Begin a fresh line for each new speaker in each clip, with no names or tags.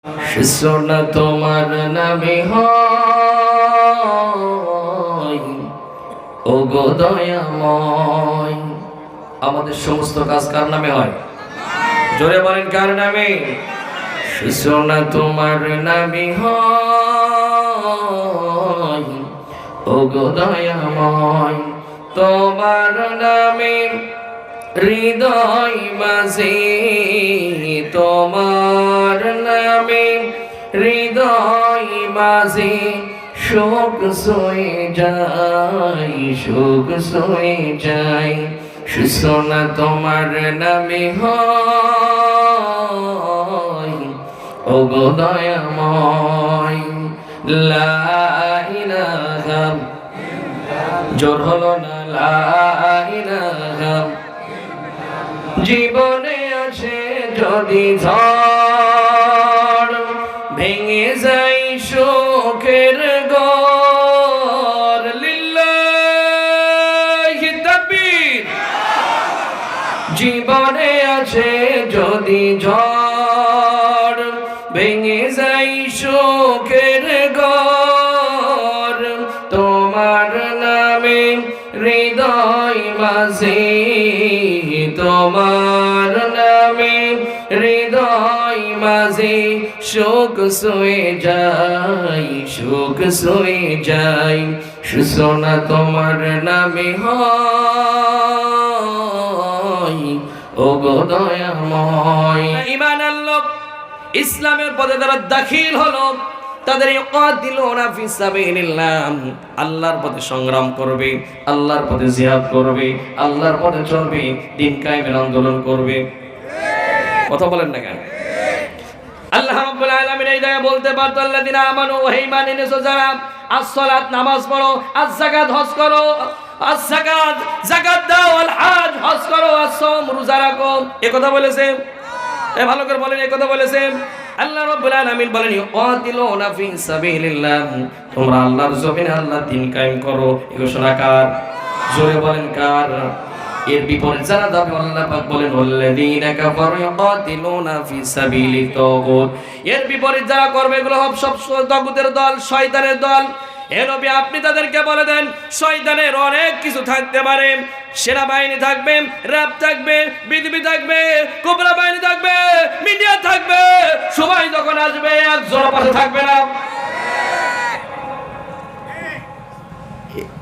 সোনা তোমার নামে হয় ও গো দয়াময়। আমাদের সমস্ত কাজ কার নামে হয়? জোরে বলেন কার নামে? সোনা তোমার নামে হয় ও গো দয়াময়। তোমার নামে হৃদয় মাঝে, তোমার নামে হৃদয় মাঝে শোক সয়ে যায়, শোক সয়ে যায়। সোনা তোমার নামে হয় ও গো দয়াময়। লা ইলাহা, জোর হলো না, লা ইলাহা। জীবনে আছে যদি ঝড়, ভেঙে যাই শোকের ঘর। লিল্লাহি তাকবীর। জীবনে আছে যদি ঝড়, ভেঙে যাই শোকের ঘর। তোমার নামে হৃদয় মাঝে, তোমার নামে হৃদয় মাঝে শোক সয়ে যায়, শোক সয়ে যায়। সোনা তোমার নামে হয় ও গো দয়াময়। ঈমান আনলো, ইসলামের পথে যারা দাখিল হলো, তাদের ইউকাতিলুনা ফি সাবিলিল্লাহ, আল্লাহর পথে সংগ্রাম করবে, আল্লাহর পথে জিহাদ করবে, আল্লাহর পথে চলবে, দ্বীন কায়েমের আন্দোলন করবে। কথা বলেন না কেন? আল্লাহ রাব্বুল আলামিন এই জায়গায় বলতে পারতো আল্লাযিনা আমানু ওয়া ঈমান এনেছো যারা, আস-সালাত নামাজ পড়ো, আজ-যাকাত হজ করো, আজ-যাকাত যাকাত দাও, আল হজ হজ করো, আস-সাওম রোজা রাখো। এই কথা বলেছে? এ ভালো করে বলেন, এই কথা বলেছে? আল্লাহ রাব্বুল আলামিন বলেন ইউকাতিলুনা ফি সাবিলিল্লাহ, তোমরা আল্লাহর জমিনে আল্লাহর দ্বীন কায়েম করো। এই ঘোষণা কার? জোরে বলেন কার? এর বিপরীত যারা দাবি, আল্লাহ পাক বলেন ওয়াল্লাযীনা কাফারু ইউকাতিলুনা ফি সাবিলি তাগুত। এর বিপরীত যারা করবে এগুলো সব তাগুতের দল, শয়তানের দল। হে নবী আপনি তাদেরকে বলে দেন শয়তানের অনেক কিছু থাকতে পারে, সেনাবাহিনী থাকবে, র‍্যাব থাকবে, বিজিবি থাকবে, কোবরা বাহিনী থাকবে, মিডিয়া থাকবে, সবাই যখন আসবে একজন পাশে থাকবে না।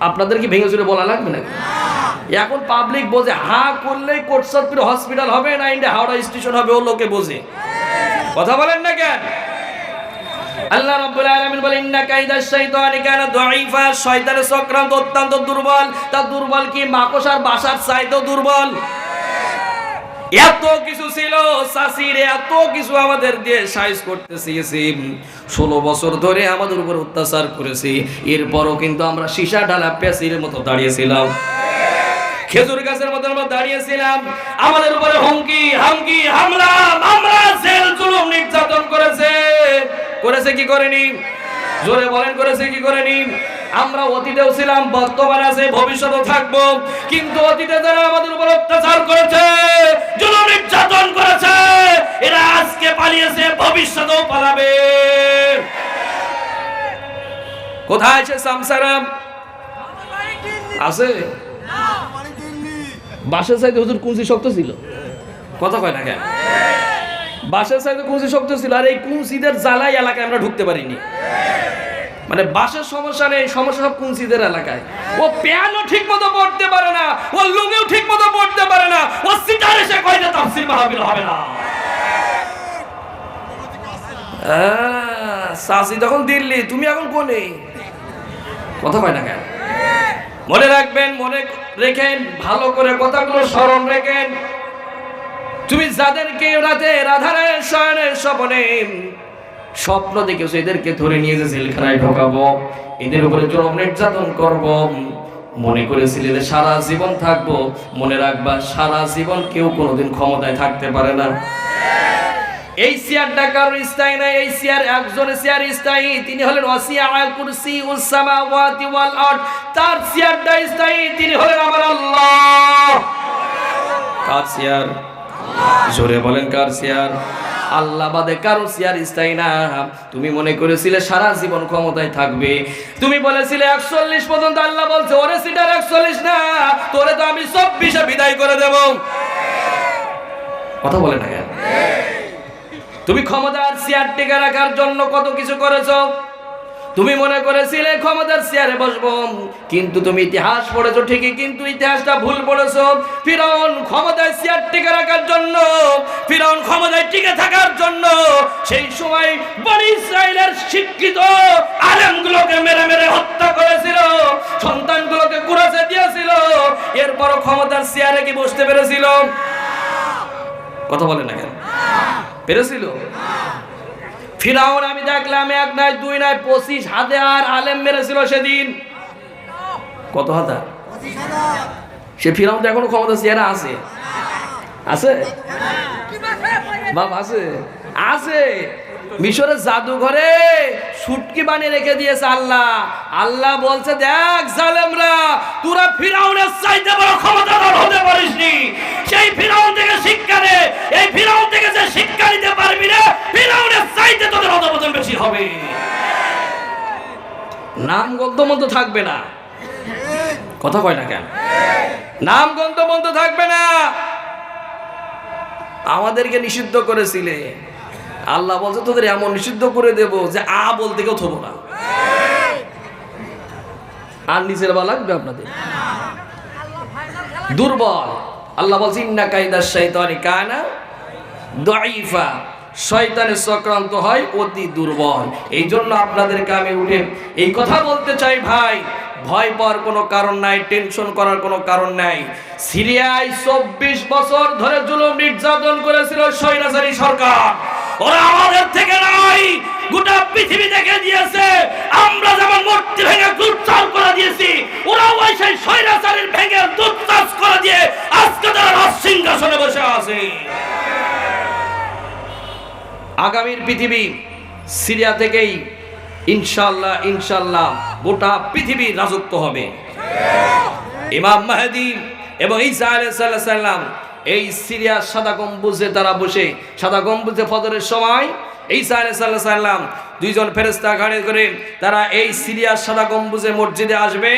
আপনাদের কি ভেঙে চুরে বলা লাগবে না? এখন পাবলিক বোঝে, হা করলেই কোটসাদপুর হসপিটাল হবে না ইন্ডিয়া হাওড়া স্টেশন হবে, ও লোকে বোঝে। কথা বলেন না কেন? আল্লাহ রাব্বুল আলামিন বলেন ইন্না কাইদাশ শাইতানি কানা দাঈফা, শয়তানের চক্রান্ত অত্যন্ত দুর্বল। তা দুর্বল কি? মাকড়সার বাসার চাইতেও দুর্বল। এত কিছু ছিল সাসির, এত কিছু আমাদের দিয়ে সাইজ করতে চেয়েছে, 16 বছর ধরে আমাদের উপর অত্যাচার করেছে। এরপরও কিন্তু আমরা সীসা ঢালা পেঁচির মতো দাঁড়িয়েছিলাম, খেজুর গাছের মতো আমরা দাঁড়িয়েছিলাম। আমাদের উপরে হুমকি হামকি হামলা মামলা জেল জুলুম নির্যাতন করেছে। করেছে কি করেনি? জোরে বলেন করেছে কি করেনি? আমরা অতীতেও ছিলাম, বর্তমানে আছে, ভবিষ্যতেও থাকবো। কিন্তু অতীতে যারা আমাদের উপর অত্যাচার করেছে, জুলুম নির্যাতন করেছে, এরা আজকে পালিয়েছে, ভবিষ্যতেও পালাবে। কোথায় সে সামসারাম? আছে? বাসের চাইতে হুজুর কুঞ্চি শক্ত ছিল। কথা কয় না কেন? বাসের চাইতে কুঞ্চি শক্ত ছিল, আর এই কুঞ্চিদের জ্বালাই এলাকায় আমরা ঢুকতে পারিনি। মানে বাসের সমস্যা নেই, সমস্যা সব কুঞ্চিদের এলাকায়। ও প্যানও ঠিক মতো পড়তে পারে না, ও লুঙ্গিও ঠিক মতো পড়তে পারে না, ও সিটার এসে কয় যে তাফসীর মাহফিল হবে না। সাসি তখন দিল্লি, তুমি এখন কোনে? কথা কয় না কেন? মনে রাখবেন, মনে রেখেন, ভালো করে কথাগুলো স্মরণ রেখেন। তুমি যাদেরকে রাতে আধারের শয়নের স্বপ্নে স্বপ্ন দেখেছো, এদেরকে ধরে নিয়ে যে জেলখানায় ঢোকাবো, এদের উপরে জুলুম নির্যাতন করব, মনে করেছিলে যে সারা জীবন থাকবো। মনে রাখবা সারা জীবন কেউ কোনোদিন ক্ষমতায় থাকতে পারে না। এই চেয়ারটা কারোর স্থায়ী নাই, এই চেয়ার একজনের চেয়ার স্থায়ী, তিনি হলেন ওয়াসিআল কুরসিউস সামাওয়াতি ওয়াল আরদ। তার চেয়ারটা স্থায়ী, তিনি হলেন আমার আল্লাহ। কার চেয়ার? জোরে বলেন কার চেয়ার? আল্লাহ বাদে কারো চেয়ার স্থায়ী না। তুমি মনে করেছিলে সারা জীবন ক্ষমতায় থাকবে, তুমি বলেছিলে 41 পর্যন্ত, আল্লাহ বলছে ওরে সিটার 41 না, তোরে তো আমি 24-এ বিদায় করে দেব। কথা বলে না কেন? তুমি ক্ষমতার চেয়ার টিকে রাখার জন্য কত কিছু করেছো। তুমি মনে করেছিলে ক্ষমতার চেয়ারে বসবো, কিন্তু তুমি ইতিহাস পড়েছো ঠিকই, কিন্তু ইতিহাসটা ভুল পড়েছো। ফিরআউন ক্ষমতার চেয়ার টিকে রাখার জন্য, ফিরআউন ক্ষমতায় টিকে থাকার জন্য সেই সময় বনী ইসরাইলের শিক্ষিত আলেমগুলোকে মেরে মেরে হত্যা করেছিল, সন্তানগুলোকে কুরাসে দিয়েছিল। এরপরও ক্ষমতার চেয়ারে কি বসতে পেরেছিল? কথা বলে না কেন? পেরেছিল? ফিরআউন আমি দেখলাম 1 নয় 2 নয় 25,000 আলেম মেরেছিল সেদিন। কত হাজার? সে ফিরআউন তো এখনো ক্ষমতা চেয়ারে আছে, আছে বাপ, আছে আছে। মিশরের জাদুঘরে সুটকি বানিয়ে রেখে দিয়েছে আল্লাহ। আল্লাহ বলছে দেখ জালেমরা, তোরা ফিরআউনের চাইতে বড় ক্ষমতাধর হতে পারিসনি। সেই ফিরআউন থেকে শিক্ষা নে, এই ফিরআউন থেকে যে শিক্ষা নিতে পারবি না, ফিরআউনের চাইতে তোদের অধঃপতন বেশি হবে। নাম গন্ধমন্ত থাকবে না। কথা কয় না কেন? নাম গন্ধমন্ত থাকবে না। আমাদেরকে নিষিদ্ধ করেছিলে, আল্লাহ বলছে তোদের এমন নিষিদ্ধ করে দেব যে আ বলতে কেউ থবো না। আর নিচের বা লাগবে আপনাদের দুর্বল। আল্লাহ বলছে ইন্না কাইদা শাইতানি কানা দাঈফা, শয়তানের চক্রান্ত হয় অতি দুর্বল। এই জন্য আপনাদেরকে আমি উঠে এই কথা বলতে চাই ভাই, ভয় পাওয়ার কোনো কারণ নাই, টেনশন করার কোনো কারণ নাই। সিরিয়ায় 24 বছর ধরে জুলুম নির্যাতন করেছিল স্বৈরাচারী সরকার। ওরা আমাদের থেকে নাই, গোটা পৃথিবী থেকে দিয়েছে। আমরা যেমন মূর্তি ভেঙে দুধচাষ করে দিয়েছি, ওরাও ওই সেই স্বৈরাচারীর ভেঙে দুধচাষ করে দিয়ে আজকে তারা রাজসিংহাসনে বসে আছে। আগামীর পৃথিবী সিরিয়া থেকেই ইনশাআল্লাহ ইনশাআল্লাহ গোটা পৃথিবীর রাজত্ব হবে। ইমাম মাহদী এবং ঈসা আলাইহিস সালাম এই সিরিয়ার সাদা গম্বুজে তারা বসে, সাদা গম্বুজে ফজরের সময় ঈসা আলাইহিস সালাম 2 জন ফেরেশতা গাড়ি করে তারা এই সিরিয়ার সাদা গম্বুজে মসজিদে আসবে।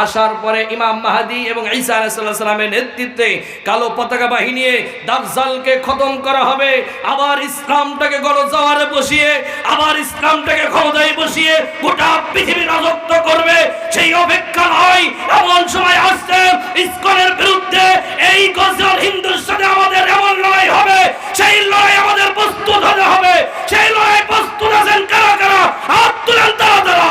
আসার পরে ইমাম মাহদী এবং ঈসা আলাইহিস সালামের নেতৃত্বে কালো পতাকা বাহিনী নিয়ে দাজ্জালকে খতম করা হবে। আবার ইসলামটাকে গণজোয়ারে বসিয়ে, আবার ইসলামটাকে ক্ষমতায় বসিয়ে গোটা পৃথিবী রাজত্ব করবে। সেই অপেক্ষা নয়, এমন সময় আসছে ইসকনের বিরুদ্ধে এই গজল হিন্দুর সাথে আমাদের এমন লড়াই হবে। সেই লড়াই আমাদের প্রস্তুত হতে হবে। সেই লড়াই প্রস্তুত আছেন কারা কারা? হাত তুলেন তারা তারা।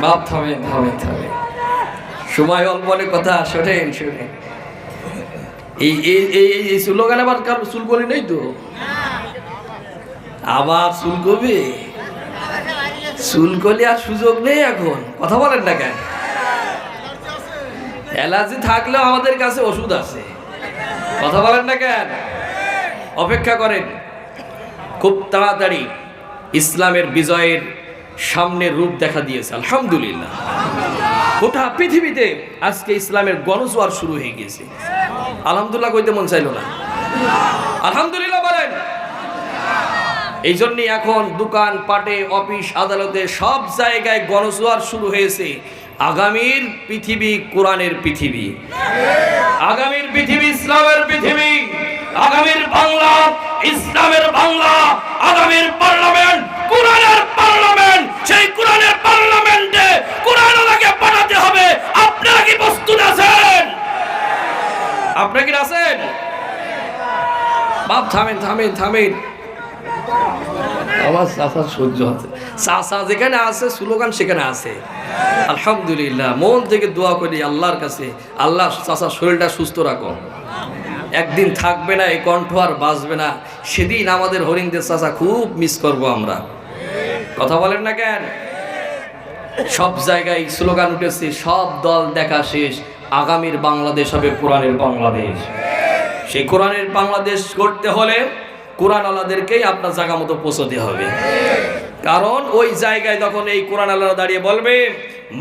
বাপ থামেন থামেন থামেন, সময় অল্প, অনেক কথা শোনেন শোনেন। এই স্লোগান আবার কারো চুলকলি নেই তো, আবার চুলকবে? চুলকলি আর সুযোগ নেই এখন। কথা বলেন না কেন? অ্যালার্জি থাকলেও আমাদের কাছে ওষুধ আছে। কথা বলেন না কেন? অপেক্ষা করেন, খুব তাড়াতাড়ি ইসলামের বিজয়ের সামনের রূপ দেখা দিয়েছে আলহামদুলিল্লাহ। গোটা পৃথিবীতে আজকে ইসলামের গণজোয়ার শুরু হয়ে গিয়েছে। আলহামদুলিল্লাহ কইতে মন চাইল না? আলহামদুলিল্লাহ বলেন। এই জন্যই এখন দোকান পাটে, অফিস আদালতে সব জায়গায় গণজোয়ার শুরু হয়েছে। আগামীর পৃথিবী কোরআনের পৃথিবী, আগামীর পৃথিবী ইসলামের পৃথিবী, আগামীর বাংলা ইসলামের বাংলা, আগামীর পার্লামেন্ট কোরআনের পার্লামেন্ট। সেই কোরআনের পার্লামেন্টে কোরআনকে পাঠাতে হবে। আপনারা কি প্রস্তুত আছেন? আপনারা কি আছেন? বাপ থামেন থামেন থামেন, আমার চাচা সহ্য আছে। চাচা যেখানে আছে স্লোগান সেখানে আছে। আলহামদুলিল্লাহ, মন থেকে দোয়া করি আল্লাহর কাছে, আল্লাহ চাচা শরীরটা সুস্থ রাখো। একদিন থাকবে না, এই কণ্ঠ আর বাঁচবে না। সেদিন আমাদের হরিণদের চাচা খুব মিস করব আমরা। কথা বলেন না কেন? সব জায়গায় স্লোগান উঠেছে, সব দল দেখা শেষ, আগামীর বাংলাদেশ হবে কোরআনের বাংলাদেশ। সেই কোরআনের বাংলাদেশ করতে হলে কোরআনওয়ালাদেরকেই আপনার জায়গা মতো পৌঁছতে হবে। কারণ ওই জায়গায় তখন এই কোরআনওয়ালারা দাঁড়িয়ে বলবে,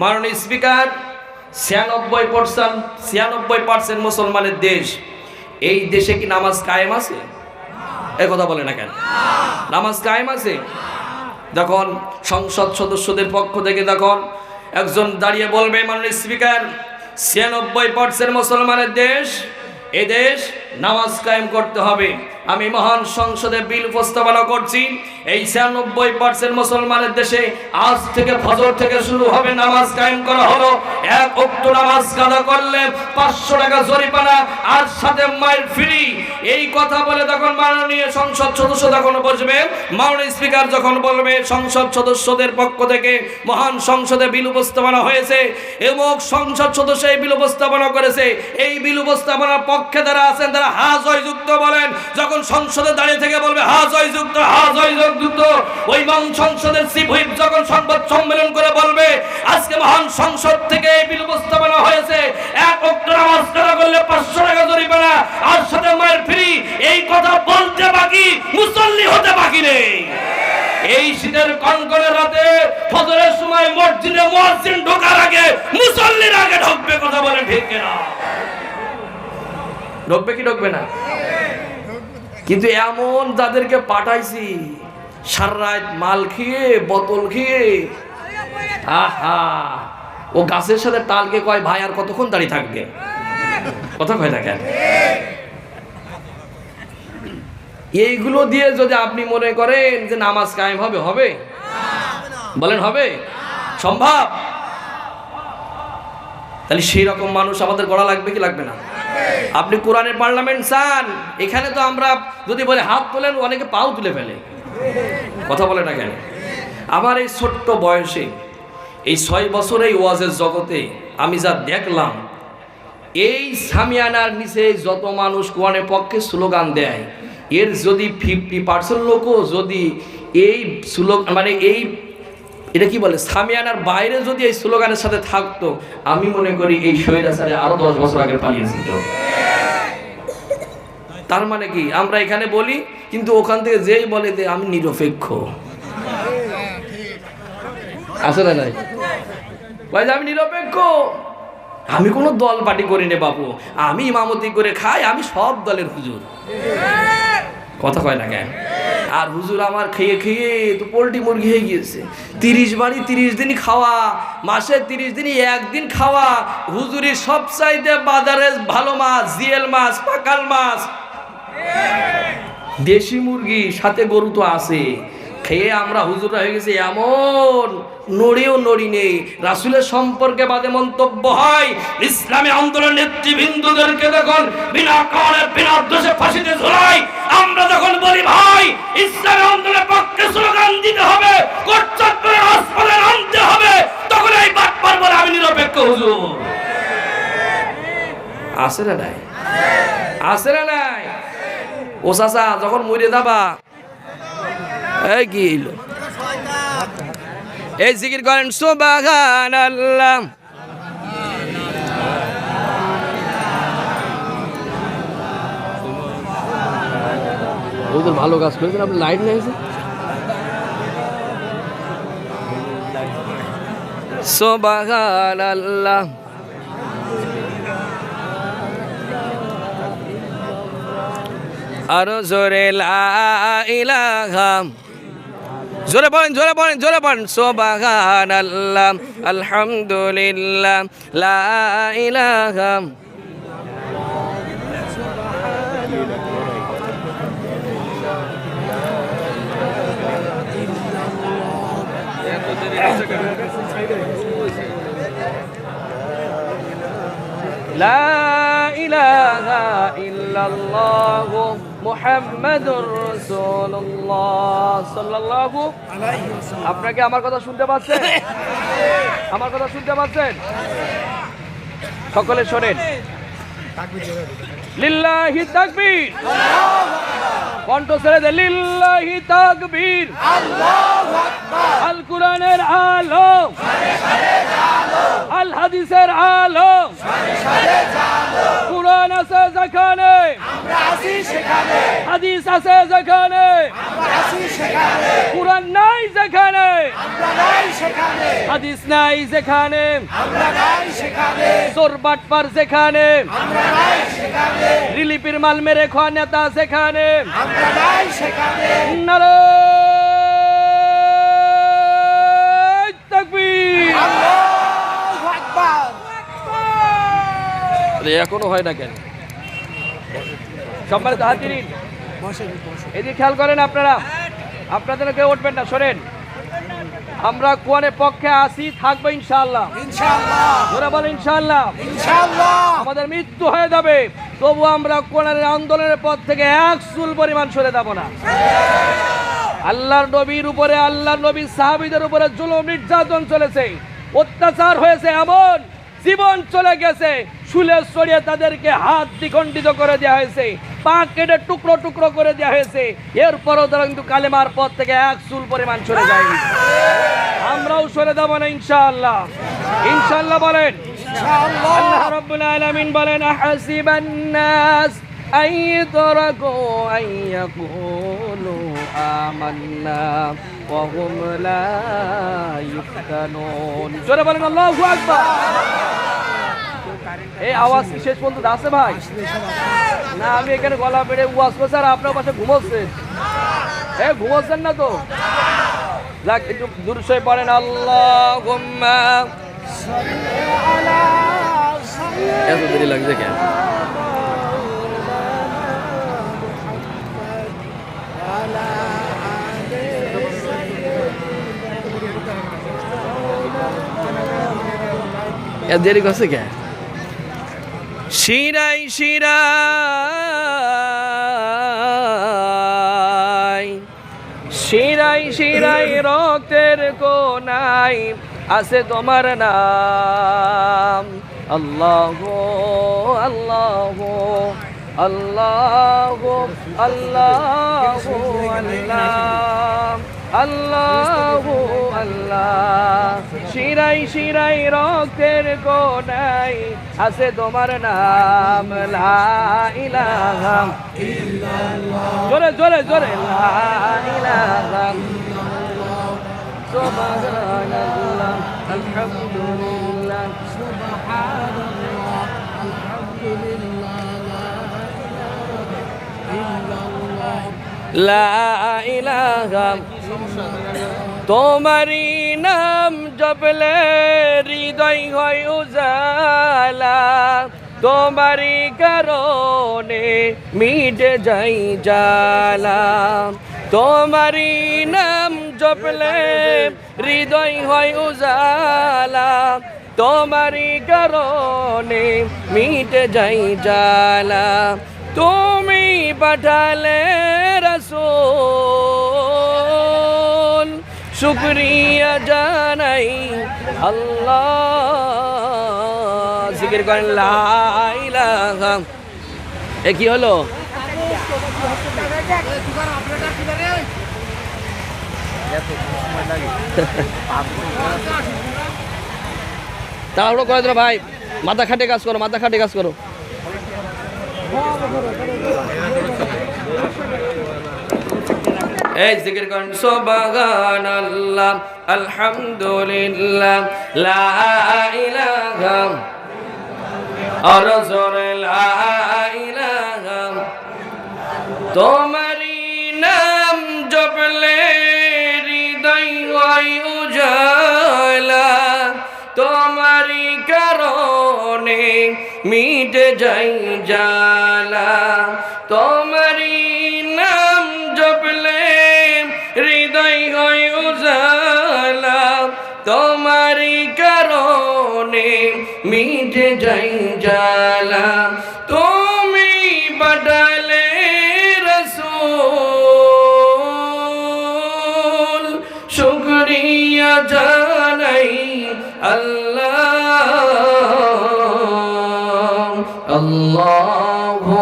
মাননীয় স্পিকার, 96% মুসলমানের দেশ, এই দেশে কি নামাজ কায়েম আছে? এই কথা বলে না কেন? নামাজ কায়েম আছে? যখন সংসদ সদস্যদের পক্ষ থেকে তখন একজন দাঁড়িয়ে বলবে, মাননীয় স্পিকার, 96% মুসলমানের দেশ, এ দেশ নামাজ কায়েম করতে হবে। আমি মহান সংসদে বিল উপস্থাপনা করছি, এই 96% মুসলমানের দেশে আজ থেকে ফজর থেকে শুরু হবে নামাজ কায়েম করা হলো। 1 ওয়াক্ত নামাজ কাজা করলে 500 টাকা জরিমানা আর সাথে মাইল ফ্রি। এই কথা বলে তখন মাননীয় সংসদ সদস্য তখন বসবে, মাননীয় স্পিকার যখন বলবে, সংসদ সদস্যদের পক্ষ থেকে মহান সংসদে বিল উপস্থাপনা হয়েছে এবং সংসদ সদস্য এই বিল উপস্থাপনা করেছে, এই বিল উপস্থাপনার পক্ষে যারা আছেন তারা হা জয়যুক্ত বলেন। যখন সংসদে দাঁড়িয়ে থেকে বলবে হা জয়যুক্ত, হা জয়যুক্ত, ওই সংসদের চিফ হুইপ যখন সংবাদ সম্মেলন করে বলবে, আজকে মহান সংসদ থেকে এই বিল উপস্থাপনা হয়েছে, 1 ওয়াক্ত নামাজ কাজা করলে 500 টাকা জরিমানা আর সাথে মাইল ফ্রি। এই কথা বলতে বাকি, মুসল্লি হতে বাকি নেই। এই শীতের কনকনে রাতে ফজরের সময় মসজিদে মুয়াজ্জিন ঢোকার আগে মুসল্লির আগে ঢুকবে। কথা বলে ঠিক কিনা? ঢুকবে কি ঢুকবে না? কিন্তু এমন যাদেরকে পাঠাইছি সারা রাত মাল খেয়ে, বোতল খেয়ে, আহা, ও গাছের সাথে তালকে কয়, ভাই আর কতক্ষণ দাঁড়িয়ে থাকবে? কথা কয় না কেন? এইগুলো দিয়ে যদি আপনি মনে করেন যে নামাজ কায়েম হবে, হবে? বলেন হবে? সম্ভব? তাহলে সেই রকম মানুষ আমাদের গড়া লাগবে কি লাগবে না? আপনি কোরআনের পার্লামেন্ট চান, এখানে তো আমরা যদি বলে হাত তোলেন, অনেকে পাও তুলে ফেলে। কথা বলে না কেন? আমার এই ছোট্ট বয়সে, এই 6 বছর এই ওয়াজের জগতে আমি যা দেখলাম, এই সামিয়ানার নিচে যত মানুষ কোরআনের পক্ষে স্লোগান দেয়, এর যদি 50% লোকও যদি এই স্লোগান, মানে এই এটা কি বলে, সামিয়ানার বাইরে যদি এই স্লোগানের সাথে থাকতো, আমি মনে করি এই স্বৈরাচারে আরো 10 বছর আগে পালিয়েছিল। তার মানে কি, আমরা এখানে বলি কিন্তু ওখান থেকে যেই বলে যে আমি নিরপেক্ষ, আসলে নাই ভাই, আমি নিরপেক্ষ, আমি কোনো দল পার্টি করি না বাবু, আমি ইমামতি করে খাই, আমি সব দলের হুজুর। কথা কয় না কেন? আর হুজুর আমার খেয়ে খেয়ে তো পোল্ট্রি মুরগি হয়ে গিয়েছে। 30 বাড়ি 30 দিন খাওয়া, মাসে 30 দিনই একদিন খাওয়া। হুজুরি সবচাইতে বাজারে ভালো মাছ, জিয়েল মাছ, পাকাল মাছ, দেশি মুরগি, সাথে গরু তো আছে। খেয়ে আমরা হুজুররা হয়ে গেছে এমন, নড়েও নড়ি নেই। রাসূলের সম্পর্কে বাদে মন্তব্য হয়, ইসলামী আন্দোলন নেতৃবৃন্দদেরকে যখন বিনা কারণে বিনা দোষে ফাঁসিতে ঝুলাই, আমরা যখন বলি ভাই ইসলামী আন্দোলনের পক্ষে স্লোগান দিতে হবে, কোটচাঁদপুরের হাসপাতালে আনতে হবে, তখন এই বাটপার বলে আমি নিরপেক্ষ হুজুর। আছে না নাই? আছে না নাই? ও চাচা যখন মরে যাবা, এই কি হইল, এই জিকির করেন সুবহানাল্লাহ। ওদের ভালো কাজ করেছেন, আপনি লাইট নিয়েছেন। সুবহানাল্লাহ। আরো জোরে লা ইলাহা, জোরে পড়েন, জোরে পড়েন, জোরে পড়েন। সুবহানাল্লাহ, আলহামদুলিল্লাহ, লা ইলাহা। লা ইলাহা ইল্লাল্লাহ মুহাম্মাদুর রাসূলুল্লাহ সাল্লাল্লাহু আলাইহি ওয়াসাল্লাম। আপনারা কি আমার কথা শুনতে পাচ্ছেন? আমার কথা শুনতে পাচ্ছেন? সকলে শোনেন, লিল্লাহি তাকবীর, কণ্ঠ ছেড়ে দে, লিল্লাহি তাকবীর, আল্লাহু আকবার, আল কোরআনের আলো, আল হাদিসের আলো, কুরআন আছে যেখানে, হাদিস আছে যেখানে, কুরআন নাই যেখানে, হাদিস নাই যেখানে, চোর বাটপার যেখানে, রিলিপির মাল মেরে খাওয়া নেতা যেখানে, নারায়ে তাকবীর। এখনো হয় না কেন? সম্মানিত হাজিরিন, এদিকে খেয়াল করেন আপনারা, আপনাদের কেউ উঠবেন না, সরেন। আমরা কোরআনের পক্ষে আসি, থাকবো ইনশাআল্লাহ। ওরা বলে ইনশাআল্লাহ। আমাদের মৃত্যু হয়ে যাবে, তবু আমরা কোরআনের আন্দোলনের পথ থেকে এক চুল পরিমাণ সরে যাব না। আল্লাহর নবীর উপরে, আল্লাহর নবীর সাহাবীদের উপরে জুলুম নির্যাতন চলেছে, অত্যাচার হয়েছে, এমন জীবন চলে গেছে, শুলে ছড়িয়ে তাদেরকে হাত দ্বিখণ্ডিত করে দেওয়া হয়েছে, পা কেটে টুকরো টুকরো করে দেওয়া হয়েছে। এরপরও তারা কিন্তু কালেমার পথ থেকে এক চুল পরিমাণ সরে যায়নি। আমরাও সরে যাব না ইনশাআল্লাহ। ইনশাআল্লাহ বলেন। আল্লাহ রাব্বুল আলামিন বলেন, আহাসিবান নাস আইয়ুতরাকু আইয়াকুলু আমান্না ওয়া হুম লা ইফতানুন। জোরে বলেন আল্লাহু আকবার। এই আওয়াজ কি শেষ পর্যন্ত আছে ভাই? না, আমি এখানে গলা পেড়ে ওয়াজ করছি আর আপনার পাশে ঘুমোচ্ছেন। ঘুমোচ্ছেন না তো? যাক, একটু দূর সয়ে পড়েন। আল্লাহুম্মা সাল্লি আলা সাইয়্যিদিনা। এত দেরি লাগছে কেন? এত দেরি করছে কেন? শিরাই শিরাই শিরাই শিরাই রক্তের কোনায় আছে তোমার নাম। আল্লাহ আল্লাহ আল্লাহ আল্লাহ আল্লাহ আল্লাহ। শিরাই শিরাই রক্তের কোনায় আছে তোমার নাম। লা ইলাহা ইল্লাল্লাহ। জোরে জোরে জোরে। লা ইলাহা ইল্লাল্লাহ। সুবহানাল্লাহ আলহামদুলিল্লাহ সুবহানাল্লাহ আলহামদুলিল্লাহ লা ইলাহা। তোমারি নাম জপলে হৃদয় হয় উজালা, তোমারি কারণে মিটে যাই জ্বালা। তোমারি নাম জপলে হৃদয় হয় উজালা, তোমারি কারণে মিটে যাই জ্বালা। তুমি পাঠালে রাসূল, শুকরিয়া জানাই আল্লাহ। জিকির করেন লা ইলাহা। এ কি হলো? তাহলে করে দিল ভাই, মাথা খাটে কাজ করো, মাথা খাটে কাজ করো। এই জিকির করেন সুবহানাল্লাহ আলহামদুলিল্লাহ লা ইলাহা আর জোরে লা ইলাহা। তোমারি নাম জপলে হৃদয় হয় উজালা, তোমারি কারণে মিটে যাই জ্বালা। তোমারি নাম জপলে হৃদয় হয় উজালা, তোমারি কারণে মিটে যাই জ্বালা। তুমি পাঠালে রাসূল, শুকরিয়া জানাই আল্লাহ। আল্লাহু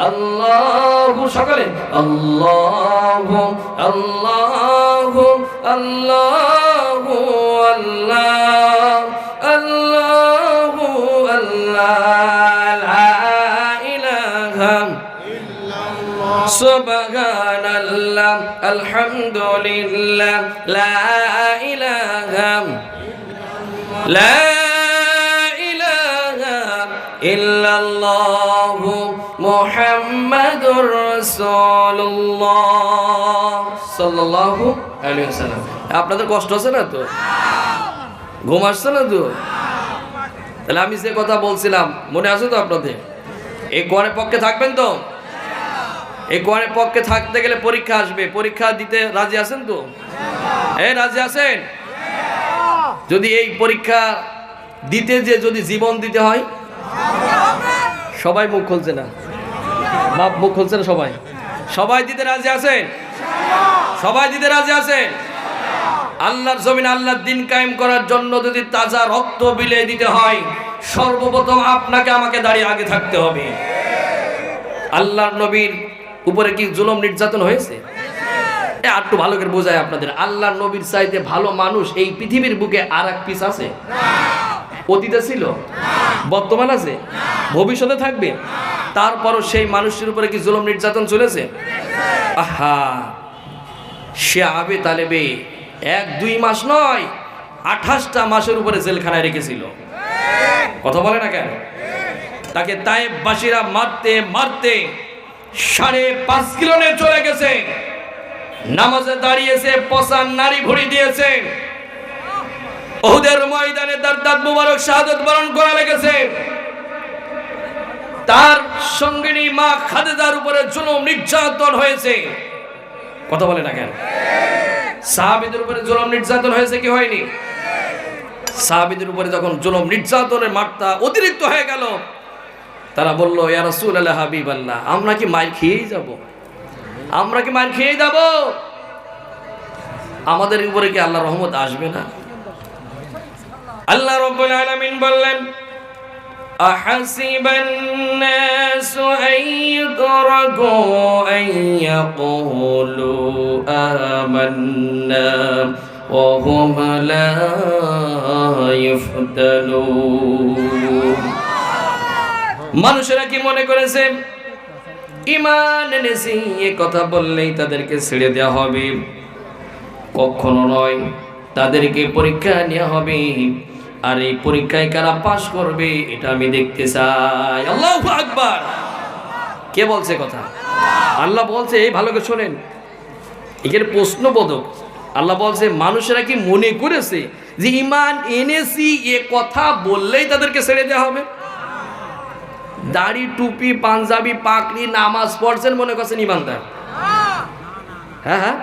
আল্লাহু সকালে আল্লাহু আল্লাহু আল্লাহু আল্লাহ আল্লাহ সুবহানাল্লাহ আলহামদুলিল্লাহ লা ইলাহা ইল্লাল্লাহু মুহাম্মাদুর রাসূলুল্লাহ সাল্লাল্লাহু আলাইহি ওয়াসাল্লাম। আপনাদের কষ্ট আছে না তো? ঘুম আসছে না তো? তাহলে আমি যে কথা বলছিলাম মনে আছে তো আপনাদের? এই কোরআনের পক্ষে থাকবেন তো? এই কোরআনের পক্ষে থাকতে গেলে পরীক্ষা আসবে, পরীক্ষা দিতে রাজি আছেন তো? রাজি আছেন? যদি এই পরীক্ষা দিতে যে যদি জীবন দিতে হয়, সবাই মুখ খুলছে না, বাপ মুখ খুলছে না, সবাই দিতে রাজি আছেন? সবাই দিতে রাজি আছেন? আল্লাহর জমিন আল্লাহর দিন কায়েম করার জন্য যদি তাজা রক্ত বিলিয়ে দিতে হয়, সর্বপ্রথম আপনাকে আমাকে দাঁড়িয়ে আগে থাকতে হবে। আল্লাহর নবীর উপরে কি জুলুম নির্যাতন হয়েছে? একটু ভালো করে বোঝায় আপনাদের, আল্লাহর নবীর চাইতে ভালো মানুষ এই পৃথিবীর বুকে আর এক পিস আছে? অতীতে ছিল, বর্তমান আছে, ভবিষ্যতে থাকবে। তারপরও সেই মানুষের উপরে কি জুলুম নির্যাতন চলেছে? আহা, সে আবে তালেবে 1-2 মাস নয়, 28টা মাসের উপরে জেলখানায় রেখেছিল। কথা বলে না কেন? তাকে তায়েফবাসীরা মারতে মারতে 5.5 কিলো নিয়ে চলে গেছে। নামাজে দাঁড়িয়েছে, পচা নারী ভুড়ি দিয়েছে। উহুদের ময়দানে তার দাঁত মুবারক শাহাদাত বরণ করা লেগেছে। তার সঙ্গিনী মা খাদিজার উপরে জুলুম নির্যাতন হয়েছে। কথা বলে না কেন? সাহাবীদের উপরে জুলুম নির্যাতন হয়েছে কি হয়নি? সাহাবীদের উপরে যখন জুলুম নির্যাতনের মাত্রা অতিরিক্ত হয়ে গেল, তারা বলল, ইয়া রাসূলুল্লাহ, হাবিবাল্লাহ, আমরা কি মার খেয়েই যাব? আমরা কি মার খেয়ে যাব? আমাদের উপরে কি আল্লাহর রহমত আসবে না? আল্লাহ রাব্বুল আলামিন বললেন, আহাসিবান নাসু আইয়ুতরাকু আইয়াকুলু আমান্না ওয়া হুম লা ইফতানুন। মানুষেরা কি মনে করেছে ঈমান এনেছি এ কথা বললেই তাদেরকে ছেড়ে দেওয়া হবে? কখনো নয়, তাদেরকে পরীক্ষা নেওয়া হবে। আর এই পরীক্ষায় কারা পাশ করবে এটা আমি দেখতে চাই। আল্লাহু আকবার। কে বলছে কথা? আল্লাহ বলছে, এই ভালো করে শোনেন, এখানে প্রশ্নবোধক। আল্লাহ বলছে, মানুষেরা কি মনে করেছে যে ঈমান এনেছি এ কথা বললেই তাদেরকে ছেড়ে দেওয়া হবে? দাড়ি, টুপি, পাঞ্জাবি, পাকড়ি, নামাজ পড়ছেন, মনে করছেন ঈমানদার? হ্যাঁ,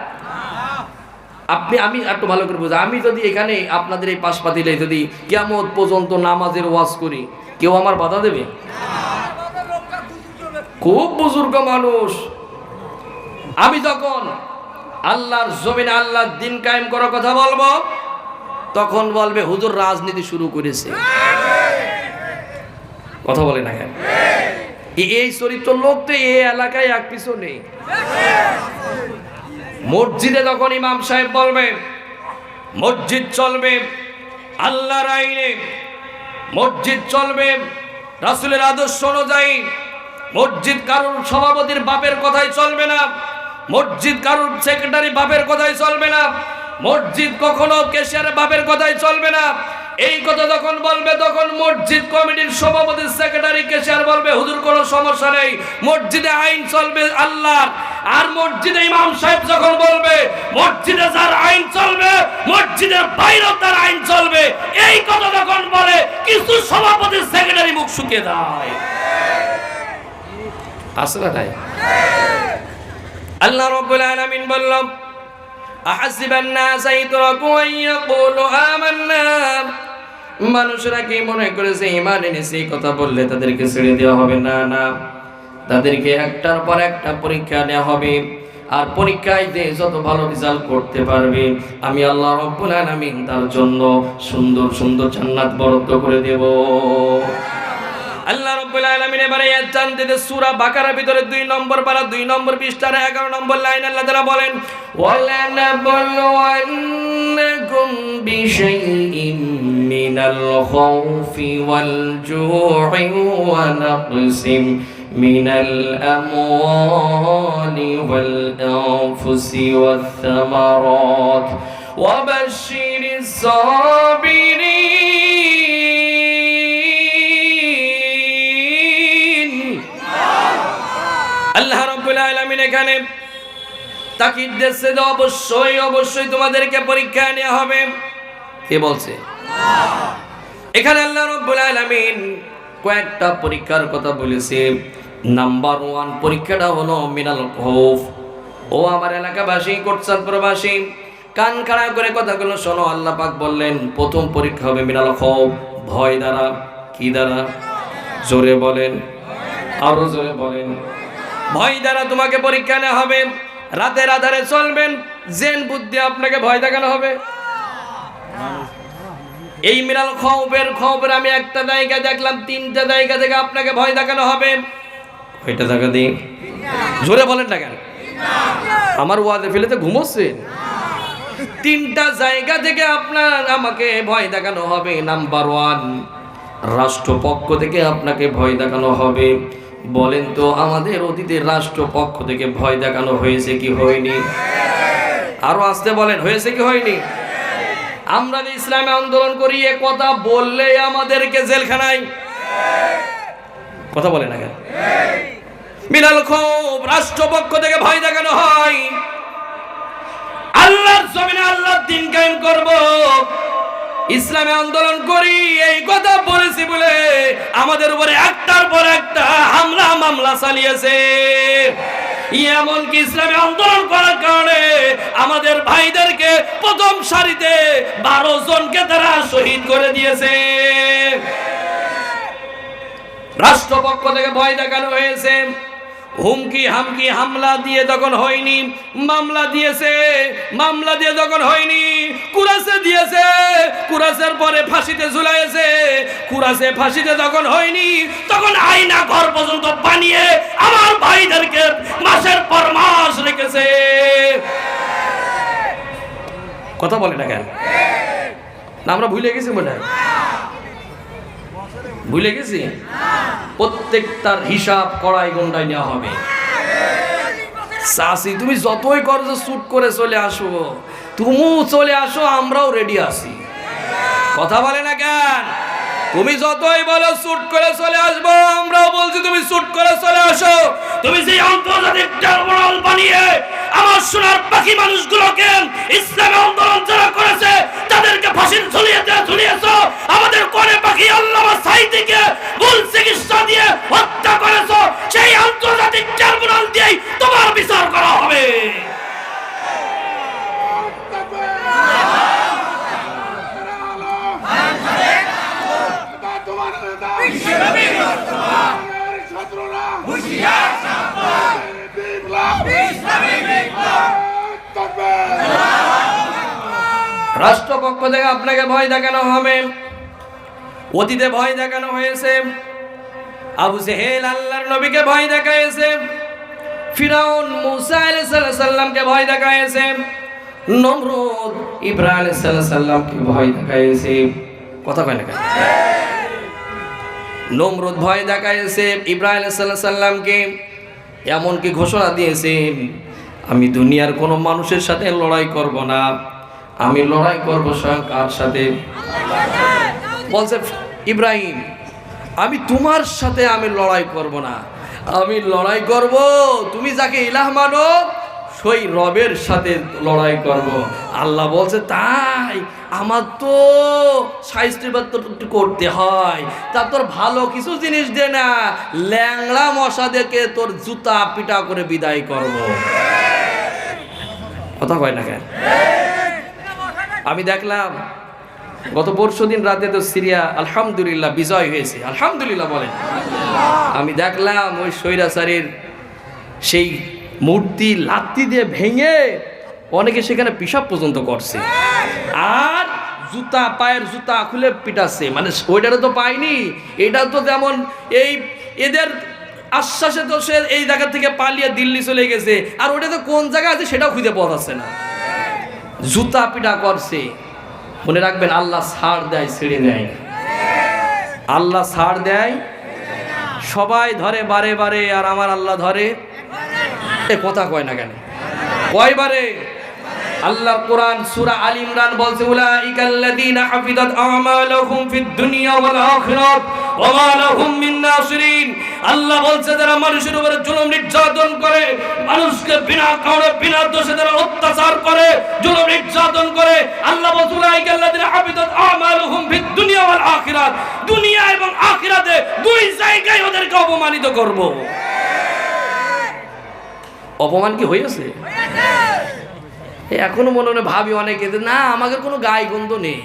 আমি একটু ভালো করে বুঝা। আমি যদি এখানে আপনাদের এই পাশ পাতিলে যদি কিয়ামত পর্যন্ত নামাজের ওয়াজ করি, কেউ আমার বাধা দেবে? খুব বুজুর্গ মানুষ। আমি যখন আল্লাহর জমিনে আল্লাহর দিন কায়েম করার কথা বলবো, তখন বলবে হুজুর রাজনীতি শুরু করেছে। কথা বলে না কেন? এই চরিত্র লোক তো এই এলাকায় এক পিছু নেই। মসজিদে যখন ইমাম সাহেব বলবে মসজিদ চলবে আল্লাহর আইনে, মসজিদ চলবে রাসূলের আদর্শ অনুযায়ী, মসজিদ কারোর সভাপতির বাপের কথাই চলবে না, মসজিদ কারোর সেক্রেটারি বাপের কথাই চলবে না, মসজিদ কখনো ক্যাশিয়ারের বাপের কথাই চলবে না। এই কথা যখন বলবে, তখন মসজিদ কমিটির সভাপতি, সেক্রেটারি, ক্যাশিয়ার বলবে হুজুর কোনো সমস্যা নেই, মসজিদে আইন চলবে আল্লাহর। আর মসজিদে ইমাম সাহেব যখন বলবে মসজিদে যার আইন চলবে, মসজিদের বাইরেও তার আইন চলবে, এই কথা যখন বলে কিছু সভাপতি, সেক্রেটারি মুখ শুকিয়ে দেয়। আসলে নাই? আল্লাহ রাব্বুল আলামিন বলল, আহাসিবান নাস আইয়ুতরাকু আইয়াকুলু আমান্না। মানুষেরা কি মনে করেছে ঈমান এনেছে এই কথা বললে তাদেরকে ছেড়ে দেওয়া হবে? না না, তাদেরকে একটার পর একটা পরীক্ষা নেওয়া হবে। আর পরীক্ষায় যে যত ভালো রেজাল্ট করতে পারবে, আমি আল্লাহ রাব্বুল আলামিন তার জন্য সুন্দর সুন্দর জান্নাত বরাদ্দ করে দেব। আল্লাহ রাব্বুল আলামিন এবারে জানতে সূরা বাকারার ভিতরে 2 নম্বর পারা 2 নম্বর পৃষ্ঠার 11 নম্বর লাইন আল্লাহ তাআলা বলেন, ওয়ালা নাবলুওয়ান্নাকুম বিশাইইম মিনাল খাউফি ওয়াল জু'i ওয়া নাকসিম من الأموال والأنفس والثمرات وبشر الصابرين আল্লাহ রাব্বুল আলামিন এখানে তাকিদ দিচ্ছে যে অবশ্যই অবশ্যই তোমাদেরকে পরীক্ষা নেওয়া হবে। কে বলছে? এখানে আল্লাহ রাব্বুল আলামিন কয়েকটা পরীক্ষার কথা বলেছে। নাম্বার 1 পরীক্ষাটা হলো মিনাল খৌফ। ও আমার এলাকাবাসী, কোটচাঁদ প্রবাসী, কান খাড়া করে কথাগুলো শোনো। আল্লাহ পাক বললেন প্রথম পরীক্ষা হবে মিনাল খৌফ, ভয় দ্বারা। কি দ্বারা? জোরে বলেন, আরো জোরে বলেন। ভয় দ্বারা তোমাকে পরীক্ষা নেওয়া হবে। রাতের আধারে চলবেন, জেন বুদ্ধি আপনাকে ভয় দেখানো হবে। এই মিনাল খৌফের আমি একটা জায়গা দেখলাম, 3টা জায়গা থেকে আপনাকে ভয় দেখানো হবে। কয়টা জায়গা দিয়ে? জোরে বলেন না কেন? আমার ওয়াজে ফেলেতে ঘুমোচ্ছেন। 3টা জায়গা থেকে আমাকে ভয় দেখানো হবে। নাম্বার 1 রাষ্ট্রপক্ষ থেকে আপনাকে ভয় দেখানো হবে। বলেন তো আমাদের অতীতের রাষ্ট্রপক্ষ থেকে ভয় দেখানো হয়েছে কি হয়নি? আরো আসতে বলেন, হয়েছে কি হয়নি? আমরা যে ইসলামে আন্দোলন করি, এ কথা বললে আমাদেরকে জেলখানায়। কথা বলে না কেন? মিনাল খৌফ, রাষ্ট্রপক্ষ থেকে ভয় দেখানো হয়। আল্লাহর জমিনে আল্লাহর দ্বীন কায়েম করব, ইসলামে আন্দোলন করি, এই কথা বলেছি বলে আমাদের উপরে একটার পর একটা হামলা মামলা চালিয়েছে। এমনকি ইসলামে আন্দোলন করার কারণে আমাদের ভাইদেরকে প্রথম সারিতে 12 জনকে তারা শহীদ করে দিয়েছে। রাষ্ট্রপক্ষ থেকে ভয় দেখানো হয়েছে। হুমকি হামকি হামলা দিয়ে তখন হয়নি, মামলা দিয়েছে। মামলা দিয়ে তখন হয়নি, কুরাসে দিয়েছে। কুরাসের পরে ফাঁসিতে ঝুলাইছে। কুরাসে ফাঁসিতে তখন হয়নি, তখন আয়না ঘর পর্যন্ত বানিয়ে আমার ভাইদেরকে মাসের পর মাস রেখেছে। কথা বলে না কেন? না আমরা ভুলে গেছি মনে হয়? ভুলে গেছি? প্রত্যেকটার হিসাব কড়াই গন্ডায় নেওয়া হবে। চাষি তুমি যতই করছো শুট করে চলে আসো, তুমিও চলে আসো, আমরাও রেডি আছি। কথা বলে না কেন? তুমি যতই বলো শুট করে চলে আসবো, আমরাও বলছি তুমি শুট করে চলে আসো। তুমি যে আন্তর্জাতিক ট্রাইব্যুনাল বানিয়ে আমার সোনার বাকি মানুষগুলোকে ইসলামে আন্দোলন যারা করেছে তাদেরকে ফাঁসির ঝুলিয়েছো। আমাদের কোনে বাকি আল্লামা সাঈদীকে ভুল চিকিৎসা দিয়ে হত্যা করেছো। সেই আন্তর্জাতিক ট্রাইব্যুনাল দিয়েই তোমার বিচার করা হবে। রাষ্ট্রপক্ষ থেকে আপনাকে ভয় দেখানো হবে। অতীতে ভয় দেখানো হয়েছে। আবু জেহেল আল্লাহর নবীকে ভয় দেখাইছে। ফিরাউন মুসা আলাইহিস সালামকে ভয় দেখাইছে। নমরুদ ইব্রাহিম আলাইহিস সালামকে ভয় দেখাইছে। কথা কয় না কেন? নমরুদ ভয় দেখাইছে ইব্রাহিম আলাইহিস সালামকে, এমনকি ঘোষণা দিয়েছে আমি দুনিয়ার কোনো মানুষের সাথে লড়াই করব না, আমি লড়াই করব স্বয়ং কার সাথে? বলছে ইব্রাহিম আমি তোমার সাথে আমি লড়াই করব না, আমি লড়াই করব তুমি যাকে ইলাহ মানো সেই রবের সাথে লড়াই করব। আল্লাহ বলছে তাই? আমার তো শাস্তিবাদ করতে হয়, তা তোর ভালো কিছু জিনিস দে না, ল্যাংড়া মশা দেখে তোর জুতা পিটা করে বিদায় করব। কথা কয় না কেন? আমি দেখলাম গত পরশুদিন রাতে তো সিরিয়া আলহামদুলিল্লাহ বিজয় হয়েছে, আলহামদুলিল্লাহ বলেন। আমি দেখলাম ওই স্বৈরাচারীর সেই মূর্তি লাত্তি দিয়ে ভেঙে অনেকে সেখানে পিশাব পর্যন্ত করছে, আর জুতা পায়ের জুতা খুলে পিটাচ্ছে। মানে ওইটারও তো পাইনি, এটা তো যেমন এই এদের আশ্বাসে তো সে এই জায়গা থেকে পালিয়ে দিল্লি চলে গেছে, আর ওটা তো কোন জায়গা আছে সেটাও খুঁজে পাওয়া যাচ্ছে না। জুতা পিটা করছে। মনে রাখবেন আল্লাহ ছাড় দেয় ছেড়ে দেয়, আল্লাহ ছাড় দেয় সবাই ধরে বারে বারে, আর আমার আল্লাহ ধরে এ কথা কয় না কেন? কয়বারে? আল্লাহ কোরআন সূরা আল ইমরান বলছে, উলাইকাল্লাযীনা হাফিযাত আমালুহুম ফিদ দুনিয়া ওয়াল আখিরাত ওয়া মা লাহুম মিন নাসিরিন। আল্লাহ বলছে যারা মানুষের উপরে জুলুম নির্যাতন করে, মানুষকে বিনা কারণে বিনা দোষে যারা অত্যাচার করে, জুলুম নির্যাতন করে, আল্লাহ বলছে উলাইকাল্লাযীনা হাফিযাত আমালুহুম ফিদ দুনিয়া ওয়াল আখিরাত, দুনিয়া এবং আখিরাতে দুই জায়গায় ওদেরকে অপমানিত করব। অপমান কি হয়েছে? এখনো মনে মনে ভাবি অনেকে না আমাদের কোনো গায়ে গন্ধ নেই,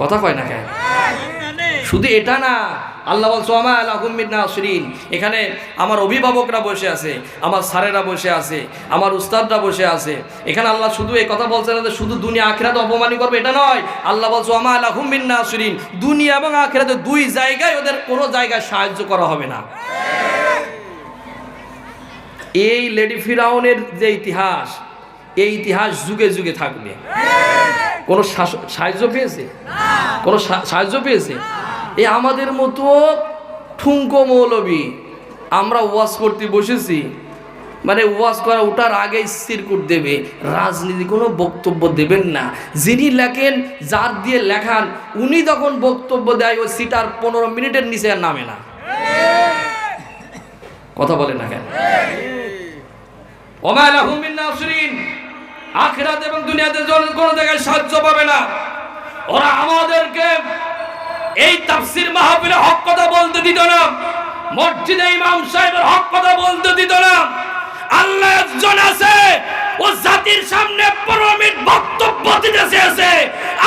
কথা কয় না কেন? শুধু এটা না, আল্লাহ বলছে ওয়া মা লাহুম মিন নাসিরিন। এখানে আমার অভিভাবকরা বসে আছে, আমার স্যারেরা বসে আছে, আমার উস্তাদরা বসে আছে। এখানে আল্লাহ শুধু এই কথা বলছে না যে শুধু দুনিয়া আখিরাতে অপমানি করবে, এটা নয়। আল্লাহ বলছে ওয়া মা লাহুম মিন নাসিরিন, দুনিয়া এবং আখিরাতে দুই জায়গায় ওদের কোনো জায়গায় সাহায্য করা হবে না। এই লেডি ফিরাউনের যে ইতিহাস, এই ইতিহাস যুগে যুগে থাকবে। কোনো সাহায্য পেয়েছে? কোনো সাহায্য পেয়েছে? এই আমাদের মতো ঠুনকো মৌলবী, আমরা ওয়াজ করতে বসেছি, মানে ওয়াজ করা ওঠার আগে সিরকুট দেবে, রাজনীতি কোনো বক্তব্য দেবেন না। যিনি লেখেন, যার দিয়ে লেখান, উনি তখন বক্তব্য দেয়, ওই সিটার 15 মিনিটের নিচে আর নামে না। কথা বলে না কেন? ওয়া মা লাহুম মিন নাসিরিন, আখিরাত এবং দুনিয়াতে কোনো জায়গায় সাহায্য পাবে না। ওরা আমাদেরকে এই তাফসীর মাহফিলে হক কথা বলতে দিত না, মসজিদে ইমাম সাহেবের হক কথা বলতে দিত না। আল্লাহ একজন আছে, ও জাতির সামনে 15 মিনিট বক্তব্য দিতে চেয়েছে,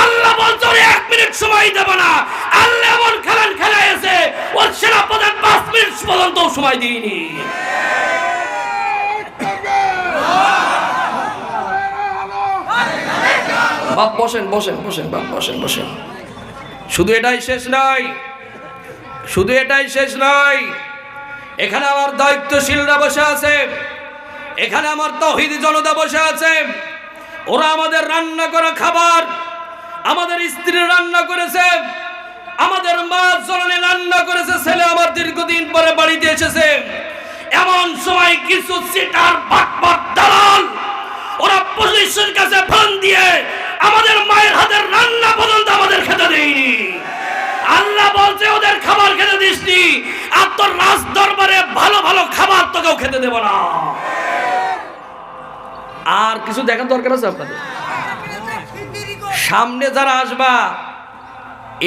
আল্লাহ বলছে 1 মিনিট সময় দেব না। আল্লাহ এমন খেলাইছে, ওর সেনাপ্রধান 5 মিনিট পর্যন্ত সময় দিইনি। বাপ বসেন বসেন বসেন, বাপ বসেন বসেন। শুধু এটাই শেষ নয়, শুধু এটাই শেষ নয়। এখানে আমার দায়িত্বশীলরা বসে আছে, এখানে আমার তাওহীদি জনতা বসে আছে। ওরা আমাদের রান্না করা খাবার, আমাদের স্ত্রী রান্না করেছে, আমাদের মা জননী রান্না করেছে, ছেলে আমার দীর্ঘদিন পরে বাড়িতে এসেছে। এমন সময় কিছু সিটার বাটপার দালাল ওরা পুলিশের কাছে ফোন দিয়ে আমাদের মায়ের হাতের রান্না পর্যন্ত আমাদের খেতে দেয়নি। আল্লাহ বলছে ওদের খাবার খেতে দিসনি, আর তোর রাজ দরবারে ভালো ভালো খাবার তোকেও খেতে দেব না। আর কিছু দেখার দরকার আছে আপনাদের? সামনে যারা আসবা,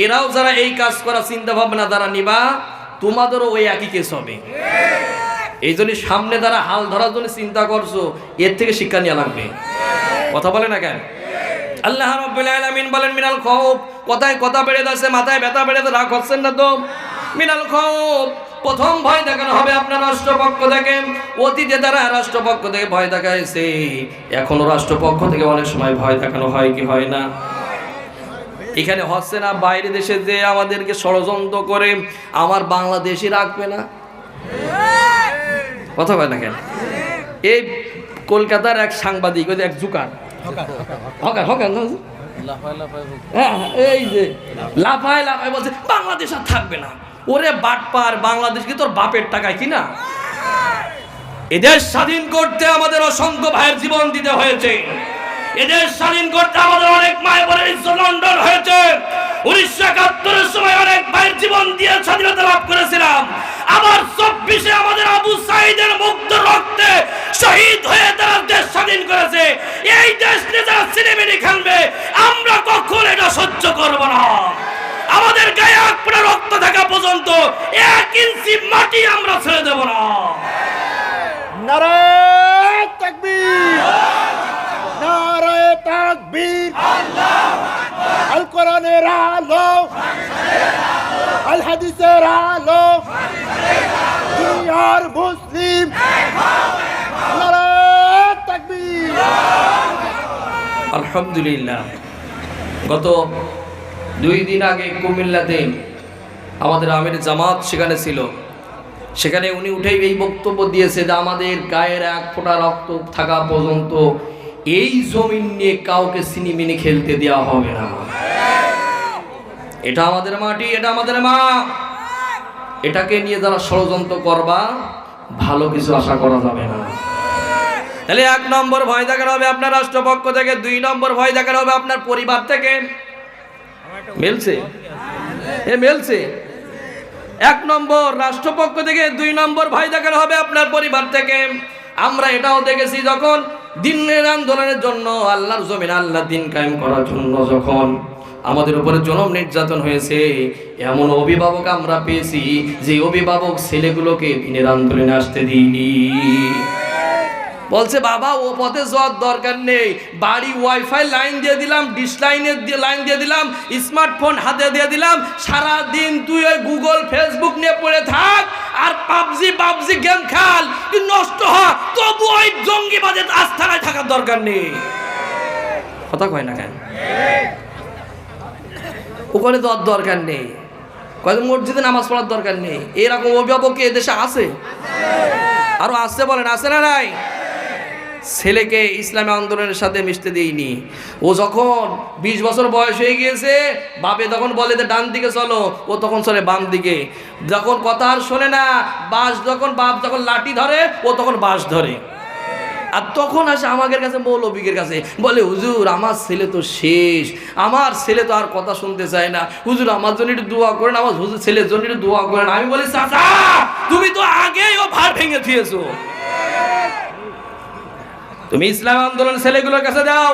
এরাও যারা এই কাজ করা চিন্তা ভাবনা যারা নিবা, তোমাদেরও ওই একই কেস হবে। এই জন্য সামনে যারা হাল ধরার জন্য চিন্তা করছো, এর থেকে শিক্ষা নেওয়া লাগবে। কথা বলে না কেন? আল্লাহ রাব্বুল আলামিন বলেন মিনাল খাউফ, কথায় কথা বেড়ে যাচ্ছে, মাথায় ব্যথা বেড়ে তো রাগ হচ্ছেন না তো? মিনাল খাউফ, প্রথম ভয় দেখানো হবে আপনার রাষ্ট্রপক্ষ থেকে। অতীতে তারা রাষ্ট্রপক্ষ থেকে ভয় দেখাইছে, এখনো রাষ্ট্রপক্ষ থেকে অনেক সময় ভয় দেখানো হয় কি হয় না? এখানে হচ্ছে না বাইরে দেশে যে আমাদেরকে ষড়যন্ত্র করে আমার বাংলাদেশই রাখবে না? কথা বলে না কেন? এই কলকাতার এক সাংবাদিক, ওই এক জুকার হকার হকার এই যে লাফায় লাফায় বলছে বাংলাদেশ আর থাকবে না। ওরে বাটপার, বাংলাদেশ কি তোর বাপের টাকায় কিনা? এদেশ স্বাধীন করতে আমাদের অসংখ্য ভাইয়ের জীবন দিতে হয়েছে। এদেশ স্বাধীন করতে আমাদের অনেক মায়ের বোনের ইজ্জত লন্ডন হয়েছে। 1971 সময় অনেক ভাইয়ের জীবন দিয়ে স্বাধীনতা লাভ করেছিলাম। আবার 24-এ আমাদের আবু সাঈদের মুক্ত রক্তে শহীদ হয়ে তারা দেশ স্বাধীন করেছে। এই দেশ নিয়ে যারা সিনেমিনি খেলবে, আমরা কখনো এটা সহ্য করব না। আমাদের গায়ে এক ফোঁটা রক্ত থাকা পর্যন্ত 1 ইঞ্চি মাটি আমরা ছেড়ে দেব না।
নারায়ে তাকবীর, নারায়ে তাকবীর, আল্লাহু আকবার। আল কোরআনের আলো, আল হাদিসের আলো, দুনিয়ার মুসলিম, নারায়ে তাকবীর।
আলহামদুলিল্লাহ, গত 2 দিন আগে কুমিল্লাতে আমাদের আমির জামাত সেখানে ছিল। সেখানে উনি উঠেই এই বক্তব্য দিয়েছে যে আমাদের গায়ের 1 ফোঁটা রক্ত থাকা পর্যন্ত এই জমিন নিয়ে কাউকে সিনেমিনি খেলতে দেওয়া হবে না। এটা আমাদের মাটি, এটা আমাদের মা, এটাকে নিয়ে যারা ষড়যন্ত্র করবা ভালো কিছু আশা করা যাবে না। তাহলে 1 নম্বর ভয় দেখানো হবে আপনার রাষ্ট্রপক্ষ থেকে, 2 নম্বর ভয় দেখানো হবে আপনার পরিবার থেকে। মিলছে? মিলছে। 1 নম্বর রাষ্ট্রপক্ষ থেকে, 2 নম্বর ভয় দেখানো হবে আপনার পরিবার থেকে। আমরা এটাও দেখেছি যখন দিনের আন্দোলনের জন্য আল্লাহর জমিনে আল্লাহ দিন কায়েম করার জন্য যখন আমাদের উপরে জনম নির্যাতন হয়েছে, এমন অভিভাবক আমরা পেয়েছি যে অভিভাবক ছেলেগুলোকে দিনের আন্দোলনে আসতে দিইনি। বলছে বাবা ও পথে যাওয়ার দরকার নেই, বাড়ি ওয়াইফাই লাইন দিয়ে দিলাম, ডিশ লাইনের লাইন দিয়ে দিলাম, স্মার্টফোন হাতে দিয়ে দিলাম, সারা দিন তুই ওই গুগল ফেসবুক নিয়ে পড়ে থাক আর পাবজি গেম খেল, তুই নষ্ট হ, তবু ওই জঙ্গিবাদের আস্থানায় থাকার দরকার নেই। কথা কয় না কেন? ওখানে তো দরকার নেই, কয়েকদিন মসজিদে নামাজ পড়ার দরকার নেই। এরকম অভিভাবক কি এদেশে আছে? আরো আসছে, বলেন আছে না নাই? ছেলেকে ইসলামী আন্দোলনের সাথে মিশতে দেইনি। ও যখন 20 বছর বয়স হয়ে গিয়েছে, বাপে তখন বলে যে ডান দিকে চলো, ও তখন চলে বাম দিকে। যখন কথা আর শোনে না, বাপ যখন লাঠি ধরে, ও তখন বাঁশ ধরে। আর তখন আসে আমাদের কাছে, মৌলবীর কাছে, বলে হুজুর আমার ছেলে তো শেষ, আমার ছেলে তো আর কথা শুনতে চায় না, হুজুর আমার জন্য একটু দোয়া করেন, আমার হুজুর ছেলের জন্য একটু দোয়া করেন। আমি বলি চাচা তুমি তো আগেই ও ভার ভেঙে দিয়েছো, তুমি ইসলাম আন্দোলন ছেলেগুলোর কাছে যাও,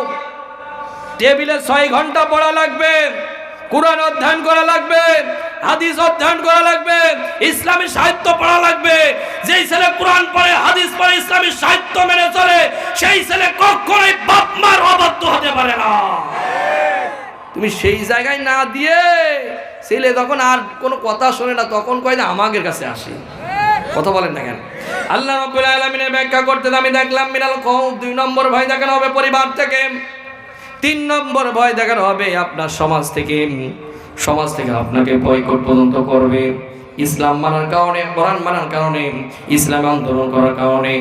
টেবিলে 6 ঘন্টা পড়া লাগবে, কুরআন অধ্যয়ন করা লাগবে, হাদিস অধ্যয়ন করা লাগবে, ইসলামী সাহিত্য পড়া লাগবে। যেই ছেলে কুরআন পড়ে, হাদিস পড়ে, ইসলামী সাহিত্য মেনে চলে, সেই ছেলে কখনোই বাপ মার অবাধ্য হতে পারে না। তুমি সেই জায়গায় না দিয়ে, ছেলে যখন আর কোনো কথা শোনে না, তখন কয় না আমাদের কাছে আসে। কথা বলেন না কেন? আল্লাহ রাব্বুল আলামিনের ব্যাখ্যা করতে আমি দেখলাম মিনাল কওম, 2 নম্বর ভয় দেখানো হবে পরিবার থেকে, 3 নম্বর ভয় দেখানো হবে আপনার সমাজ থেকে। সমাজ থেকে আপনাকে বয়কট পর্যন্ত করবে, ইসলাম মানার কারণে, কোরআন মানার কারণে, ইসলাম আন্দোলন করার কারণে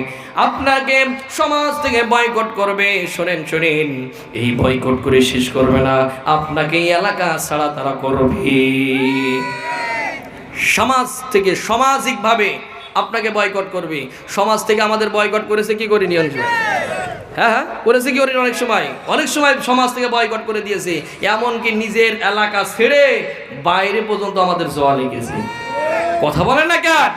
আপনাকে সমাজ থেকে বয়কট করবে। শোনেন, এই বয়কট করে শেষ করবে না, আপনাকে এই এলাকা ছাড়া তারা করবে। সমাজ থেকে সামাজিকভাবে আপনাকে বয়কট করবে। সমাজ থেকে আমাদের বয়কট করেছে, কি করিনি অনেক সময়? হ্যাঁ করেছে, কি করিনি অনেক সময় সমাজ থেকে বয়কট করে দিয়েছে। এমনকি নিজের এলাকা ছেড়ে বাইরে পর্যন্ত আমাদের যাওয়া লেগেছে। কথা বলেন না কেন?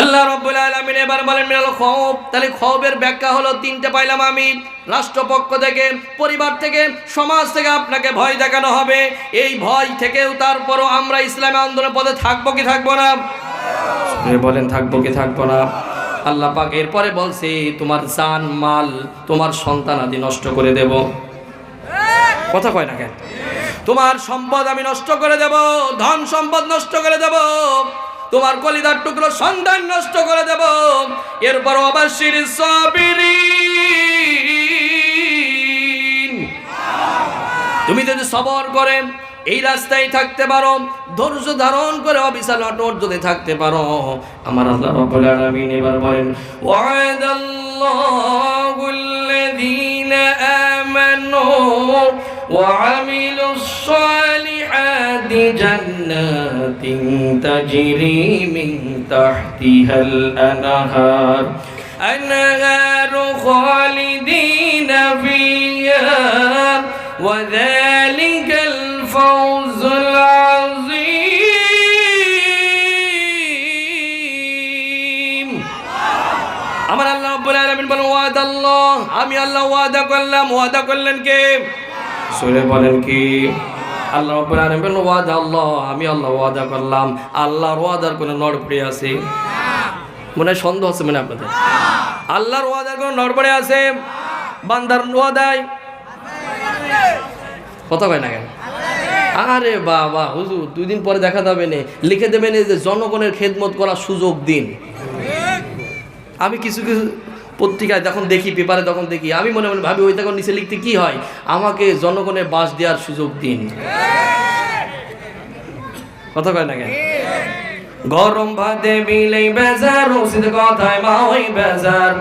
আল্লাহ রাব্বুল আলামিন এবার বলেন মিনাল খওফ। তাহলে খওফের ব্যাখ্যা হলো 3টে পাইলাম আমি, রাষ্ট্রপক্ষ থেকে, পরিবার থেকে, সমাজ থেকে আপনাকে ভয় দেখানো হবে। এই ভয় থেকেও তারপরও আমরা ইসলামী আন্দোলনের পথে থাকবো কি থাকবো না? বলেন থাকবো কি থাকবো না? আল্লাহ পাক এরপরে বলছে তোমার জান মাল, তোমার সন্তান আদি নষ্ট করে দেব। কথা কয় না কেন? তোমার সম্পদ আমি নষ্ট করে দেব, ধন সম্পদ নষ্ট করে দেব, তোমার কলিজার টুকরো সন্তান নষ্ট করে দেব। এরপর অবাশির সাবিরিন, তুমি যদি সবর করে এই রাস্তায় থাকতে পারো, ধৈর্য ধারণ করে অবিচল অটল যদি থাকতে পারো, আমার আল্লাহ রাব্বুল আলামিন এবার বলেন ওয়াদাল্লাহুল্লাযীনা আমানু ওয়া আমিলুস সালিহাতি জান্নাতিন তাজরি মিন তাহতিহাল আনহার আনহারু খালিদিনা ফিহা ওয়া যালিকাল ফাওজুল আযীম। আমার আল্লাহ রাব্বুল আলামিন বলেন ওয়াদাল্লাহ, আমি আল্লাহ ওয়াদা করলাম। ওয়াদা করলেন কে? সূরা বলেন কি? আল্লাহ রাব্বুল আলামিন বলেন ওয়াদাল্লাহ, আমি আল্লাহ ওয়াদা করলাম। আল্লাহর ওয়াদার কোনো নড়বড়ে আছে? মনে হয় সন্দেহ আছে মনে আপনাদের? আল্লাহর ওয়াদার কোনো নড়বড়ে আছে? বান্দার ওয়াদায় কথা কয় না কেন? আরে বাবা হুজুর 2 দিন পরে দেখা যাবে না, লিখে দেবেন যে জনগণের খেদমত করার সুযোগ দিন। আমি কিছু পত্রিকায় যখন দেখি, পেপারে তখন দেখি, আমি মনে মনে ভাবি ওই তখন নিচে লিখতে কি হয়, আমাকে জনগণের বাস দেওয়ার সুযোগ দিন। কথা কয় না কেন? গরম ভাতে বিলেই বেজার, রসিদ কথায় মা ওই বেজার,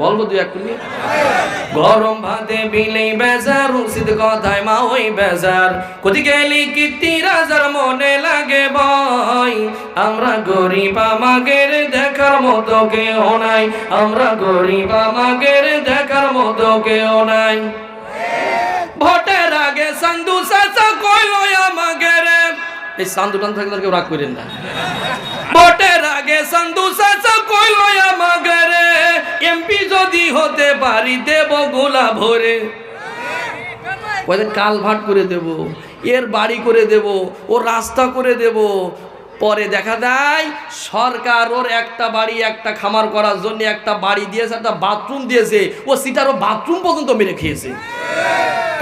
বলবো দুই এক মিনিট। গরম ভাতে বিলেই বেজার, উচিত কথায় মা ওই বেজার, কোথি গেলি কীর্তির হাজার মনে লাগে ভয়। আমরা গরিব আমাদের দেখার মতো কেউ নাই, আমরা গরিব আমাদের দেখার মতো কেউ নাই। ভোটের আগে সান্দু চাচা কইল আমাদের, এই সান্দু টান থাকলে কেউ রাগ করেন না। ভোটের আগে সান্দু চাচা কইল আমাদের, এমপি যদি হতে পারি দেব গোলা ভরে। কালভার্ট করে দেব, এর বাড়ি করে দেব, ওর রাস্তা করে দেব। পরে দেখা যায় সরকার ওর একটা বাড়ি একটা খামার করার জন্য একটা বাড়ি দিয়েছে, একটা বাথরুম দিয়েছে, ও সিটারও বাথরুম পর্যন্ত মেরে খেয়েছে।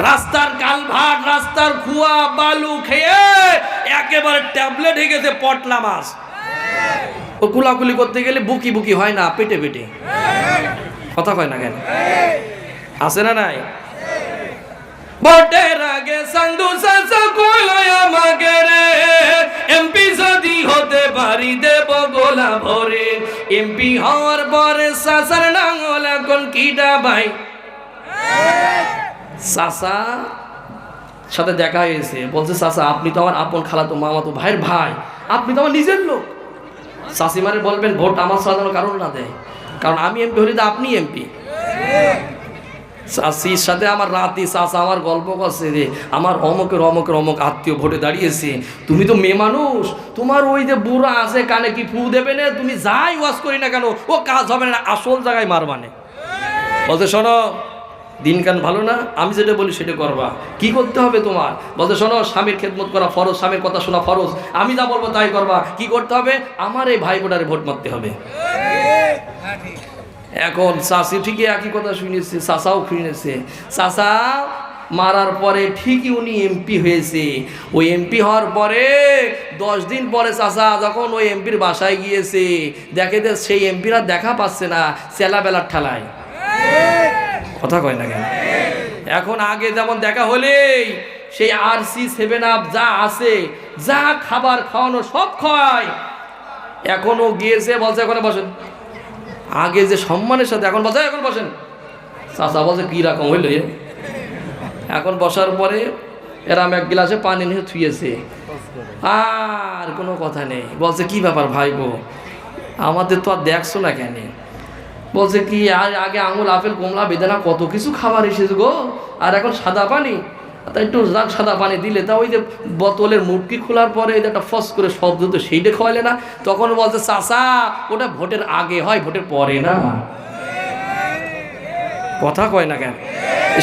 রাস্তার কালভার্ট, রাস্তার কুয়া বালু খেয়ে একেবারে ট্যাবলেট হয়ে গেছে পটলা মাছ। ও কুলাকুলি করতে গেলে বুকি বুকি হয় না, পেটে পেটে। কথা কয় না কেন? আছে না নাই? ভোটের আগে সান্দু চাচা কইল আমাকে রে, এমপি যদি হতে পারি দেব গোলা ভরে। এমপি হওয়ার পরে চাচার নাঙ্গল এখন কিটা ভাই। চাচা সাথে দেখা হয়েছে, বলছে চাচা আপনি তো আমার আপন খালাতো মামাতো ভাইয়ের ভাই, আপনি তো আমার নিজের লোক। চাষিমারে বলবেন ভোট আমার সাজানোর কারণ না দেয়, কারণ আমি এমপি হলে তো আপনি এমপি। চাষির সাথে আমার রাতে চাষা আমার গল্প করছে রে, আমার অমকের অমকের অমক আত্মীয় ভোটে দাঁড়িয়েছে, তুমি তো মেয়ে মানুষ, তোমার ওই যে বুড়া আছে কানে কি ফু দেবে না, তুমি যাই ওয়াজ করি না কেন ও কাজ হবে না, আসল জায়গায় মার মানে। বলতে শোনো দিনকান ভালো না, আমি যেটা বলি সেটা করবা। কি করতে হবে তোমার? বলতে শোনো স্বামীর খেদমত করা ফরজ, স্বামীর কথা শোনা ফরজ, আমি যা বলবো তাই করবা। কি করতে হবে? আমার এই ভাই বোটারে ভোট মারতে হবে। এখন চাষি ঠিকই একই কথা শুনেছে, চাষাও শুনেছে। চাষা মারার পরে ঠিকই উনি এমপি হয়েছে। ওই এমপি হওয়ার পরে 10 দিন পরে চাষা যখন ওই এমপির বাসায় গিয়েছে, দেখে যে সেই এমপিরা দেখা পাচ্ছে না, চেলাবেলার ঠেলায়। কথা কয় না কেন? এখন আগে যেমন দেখা হলেই সেই RC 7 যা আছে, যা খাবার খাওয়ানো সব খায়। এখনও গিয়েছে, বলছে এখন বসেন। আগে যে সম্মানের সাথে এখন বসে, এখন বসেন। চাচা বলছে কি রকম হইল। এখন বসার পরে এরাম এক গ্লাসে পানি নিয়ে থুয়েছে, আর কোনো কথা নেই। বলছে কি ব্যাপার ভাই গো, আমাদের তো আর দেখছো না কেন? বলছে কি আগে আঙুল আপেল কমলা বেদানা কত কিছু খাবার এসেছে গো, আর এখন সাদা পানি। তাই একটু সাদা পানি দিলে তা ওই যে বোতলের মুটকি খোলার পরে একটা ফস করে শব্দ তো সেইটা খাওয়াইলে না। তখন বলছে চাচা ওটা ভোটের আগে হয়, ভোটের পরে না। কথা কয় না কেন?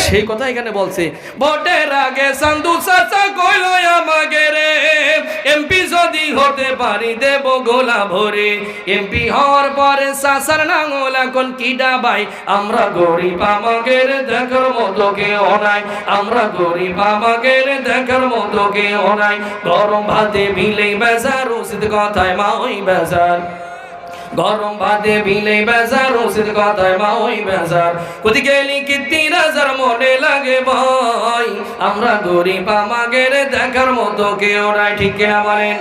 সেই কথা এখানে বলছে ভোটের আগে সান্দু চাচা কইল আমাকে রে, এমপি যদি হতে পারি দেব গোলা ভরে। এমপি হওয়ার পরে চাচার নাঙ্গল এখন কিডা ভাই। আমরা গরিব আমাদের দেখার মতো কেউ নাই, আমরা গরিব আমাদের দেখার মতো কেউ নাই। গরম ভাতে বিলেই বেজার, উচিত কথায় মা ওই বেজার। গরম ভাতে বিলেই বেজার, উচিত কথায় মা ওই বেজার, কোথি গেলি কীর্তির হাজার মনে লাগে ভয়। আমরা গরিব আমাদের দেখার মতো কেউ নাই। ঠিক কিনা বলেন?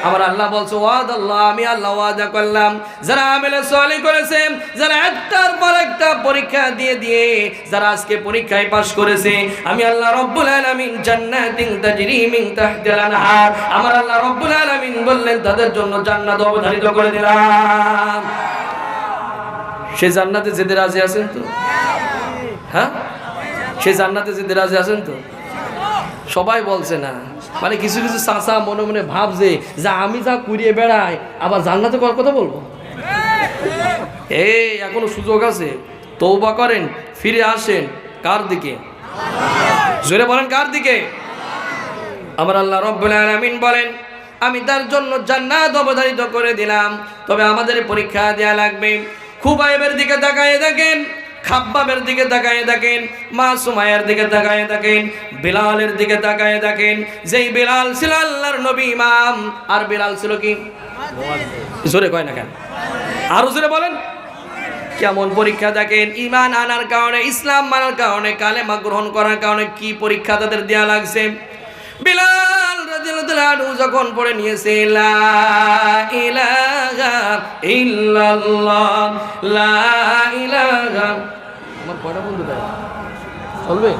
আমার আল্লাহ বলছে ওয়াদ আল্লাহ, আমি আল্লাহ ওয়াদা করলাম যারা আমলে সালেহ করেছে, যারা একটার পর একটা পরীক্ষা দিয়ে দিয়ে যারা আজকে পরীক্ষায় পাশ করেছে, আমি আল্লাহ রব্বুল আলামিন জান্নাতিন তাজরি মিন তাহতিল আনহার, আমার আল্লাহ রব্বুল আলামিন বললেন তাদের জন্য জান্নাত অবধারিত করে দিলাম। সেই জান্নাতে যেতে রাজি আছেন তো? হ্যাঁ, সেই জান্নাতে যেতে রাজি আছেন তো? সবাই বলছে না, মানে কিছু কিছু চাচা মনে মনে ভাবছে যে আমি যা কুড়িয়ে বেড়াই আবার জান্নাতে করার কথা বলবো। এই এখনো সুযোগ আছে, তওবা করেন, ফিরে আসেন। কার দিকে? জোরে বলেন কার দিকে? আমার আল্লাহ রব্বুল আলামিন বলেন আমি তার জন্য জান্নাত অবধারিত করে দিলাম। তবে আমাদের পরীক্ষা দেয়া লাগবে। খুবাইবের দিকে তাকায় দেখেন, খাব্বাবের দিকে তাকায় দেখেন, মা সুমাইয়ার দিকে তাকায় দেখেন, বিলালের দিকে তাকায় দেখেন। যেই বিলাল ছিল আল্লাহর নবী ইমাম, আর বিলাল ছিল কি? জোরে কয় না কেন? আরো জোরে বলেন। কেমন পরীক্ষা দেখেন, ঈমান আনার কারণে, ইসলাম মানার কারণে, কালেমা গ্রহণ করার কারণে কি পরীক্ষা তাদের দেয়া লাগছে। বিলাল রাদিয়াল্লাহু তাআলা আনহু যখন পড়ে নিয়েছে লা ইলাহা ইল্লাল্লাহ লা ইলাহা, আমার কয়টা বন্ধু দেয় চলবে?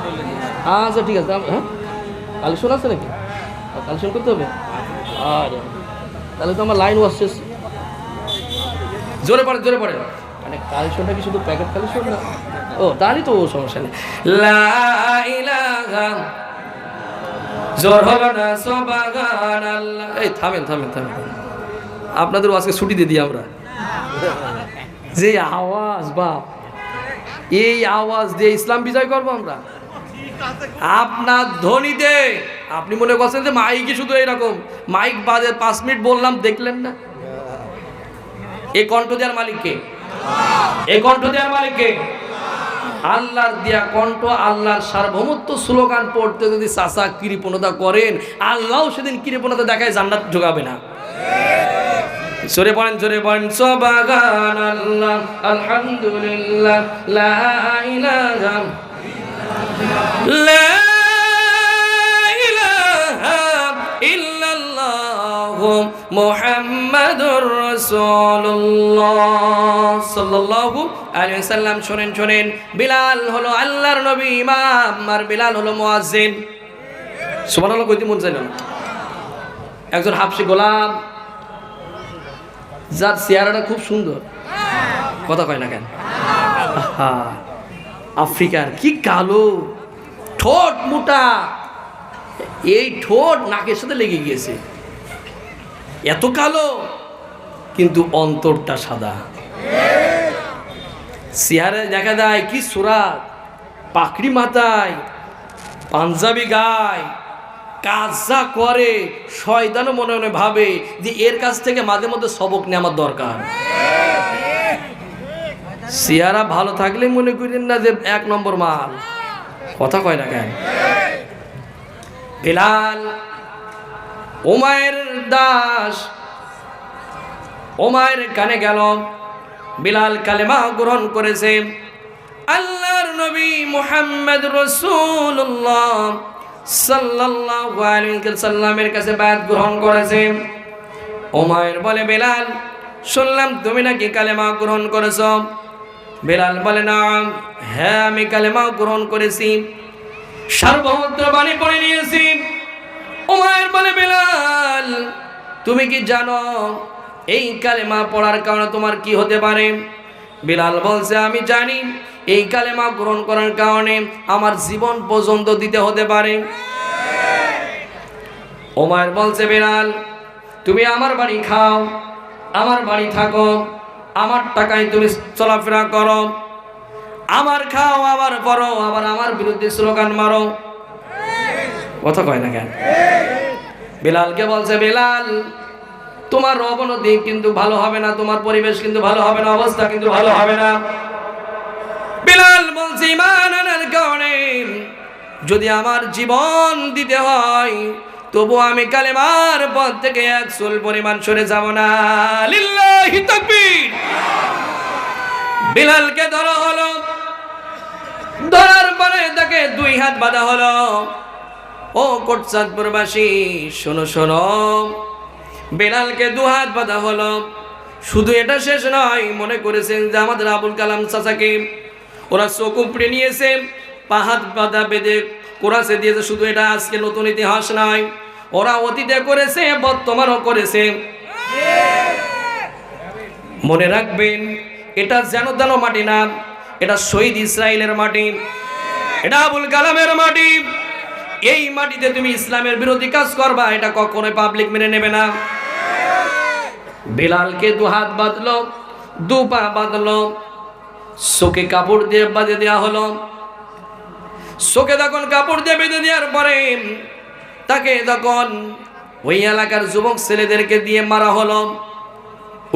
আচ্ছা ঠিক আছে। হ্যাঁ কালেকশন আছে নাকি? কালেকশন করতে হবে। আরে তাহলে তো আমার লাইন ওয়াচ্ছে। জোরে পড়ে জোরে পড়ে, মানে কালেকশনটা কি শুধু প্যাকেট কালেকশন না? ও তাহলেই তো সমস্যা নেই। লা ইলাহা, জোর হলো না সুবহানাল্লাহ। এই থামেন থামেন থামেন, আপনাদের আজকে ছুটি দিয়ে দিই আমরা। যে আওয়াজ বাপ, এই আওয়াজ দিয়ে ইসলাম বিজয় করবো আমরা? আপনার ধ্বনিতে আপনি মনে করছেন যে মাইকে শুধু এইরকম মাইক বাজে 5 মিনিট বললাম, দেখলেন না? এই কণ্ঠ দেওয়ার মালিককে, এই কণ্ঠ দেওয়ার মালিককে আল্লাহর দেয়া কণ্ঠ। আল্লাহর সার্বভৌমত্ব স্লোগান পড়তে যদি চাচা কৃপণতা করেন, আল্লাহও সেদিন কৃপণতা দেখায় জান্নাত ঢোকাবে না। জোরে বলেন জোরে বলেন সুবহানাল্লাহ আলহামদুলিল্লাহ লা ইলাহা লা ইলাহা ইল্লাল্লাহ মুহাম্মাদুর রাসূলুল্লাহ সাল্লাল্লাহু আলাইহি ওয়াসাল্লাম। শুনেন শুনেন, বিলাল হলো আল্লাহর নবী ইমাম, আর বিলাল হলো মুয়াজ্জিন। সুবহানাল্লাহ কইতে মন চাইল না। একজন হাবশী গোলাম, যার চেহারাটা খুব সুন্দর, কথা কয় না কেন? আফ্রিকার, কি কালো ঠোঁট, মোটা, এই ঠোঁট নাকের সাথে লেগে গিয়েছে, এত কালো, কিন্তু অন্তরটা সাদা। চেহারায় দেখা যায় কি সুরাত, পাকড়ি মাথায়, পাঞ্জাবি গায়, কাজ যা করে শয়তানও মনে মনে ভাবে যে এর কাছ থেকে মাঝে মধ্যে সবক নেওয়া আমার দরকার। চেহারা ভালো থাকলে মনে করেন না যে 1 নম্বর মাল, কথা কয় না কেন? বিলাল উমায়ের দাস, উমায়ের কানে গেল, বিলাল কালেমা গ্রহণ করেছে, আল্লাহর নবী মুহাম্মদ রাসূলুল্লাহ সাল্লাল্লাহু আলাইহি ওয়াসাল্লামের কাছে বায়াত গ্রহণ করেছে। উমায়ের বলে, বিলাল শুনলাম তুমি নাকি কালেমা গ্রহণ করেছো? বিলাল বলে, না হ্যাঁ আমি কালেমা গ্রহণ করেছি, সার্বভৌমত্ব বাণী পড়ে নিয়েছি। উমায়ের বলে, বিলাল তুমি কি জানো এই কালেমা পড়ার কারণে তোমার কি হতে পারে? বিলাল বলছে, আমি জানি এই কালেমা গ্রহণ করার কারণে আমার জীবন পর্যন্ত দিতে হতে পারে। উমায়ের বলছে, বিলাল তুমি আমার বাড়ি খাও, আমার বাড়ি থাকো, আমার টাকায় তুমি চলাফেরা করো, আমার খাও, আমার পড়ো, আবার আমার বিরুদ্ধে স্লোগান মারো, কথা কয় না কেন? বিলালকে বলছে, বিলাল তোমার অবনতি কিন্তু ভালো হবে না, তোমার পরিবেশ কিন্তু ভালো হবে না, অবস্থা কিন্তু ভালো হবে না। বিলাল বলছে, ঈমান আনার কারণে যদি আমার জীবন দিতে হয় তবু আমি কালেমার পথ থেকে 1 চুল পরিমাণ সরে যাব না। লিল্লাহি তাকবীর। বিলালকে ধরা হলো, ধরার পরে তাকে 2 হাত বাঁধা হলো। ও কোটচাঁদপুরবাসী শোনো শোনো, বিলালকে 2 হাত বাঁধা হলো। শুধু এটা শেষ নয়, মনে করেছেন যে আমাদের আবুল কালাম চাচাকে ওরা চোখ উপড়ে নিয়েছে, 5 হাত বাঁধা বেঁধে কোরাসে দিয়েছে। শুধু এটা আজকে নতুন ইতিহাস নয়, ওরা অতীতে করেছে, বর্তমানও করেছে। মনে রাখবেন, এটা যেন তেন মাটি না, এটা শহীদ ইসরায়েলের মাটি, এটা আবুল কালামের মাটি। এই মাটিতে তুমি ইসলামের বিরোধী কাজ করবা, এটা কখনোই পাবলিক মেনে নেবে না। বিলালকে 2 হাত বাঁধলো, 2 পা বাঁধলো, চোখে কাপড় দিয়ে বাঁধে দেওয়া হলো। চোখে তখন কাপড় দিয়ে বেঁধে দেওয়ার পরে তাকে তখন ওই এলাকার যুবক ছেলেদেরকে দিয়ে মারা হলো,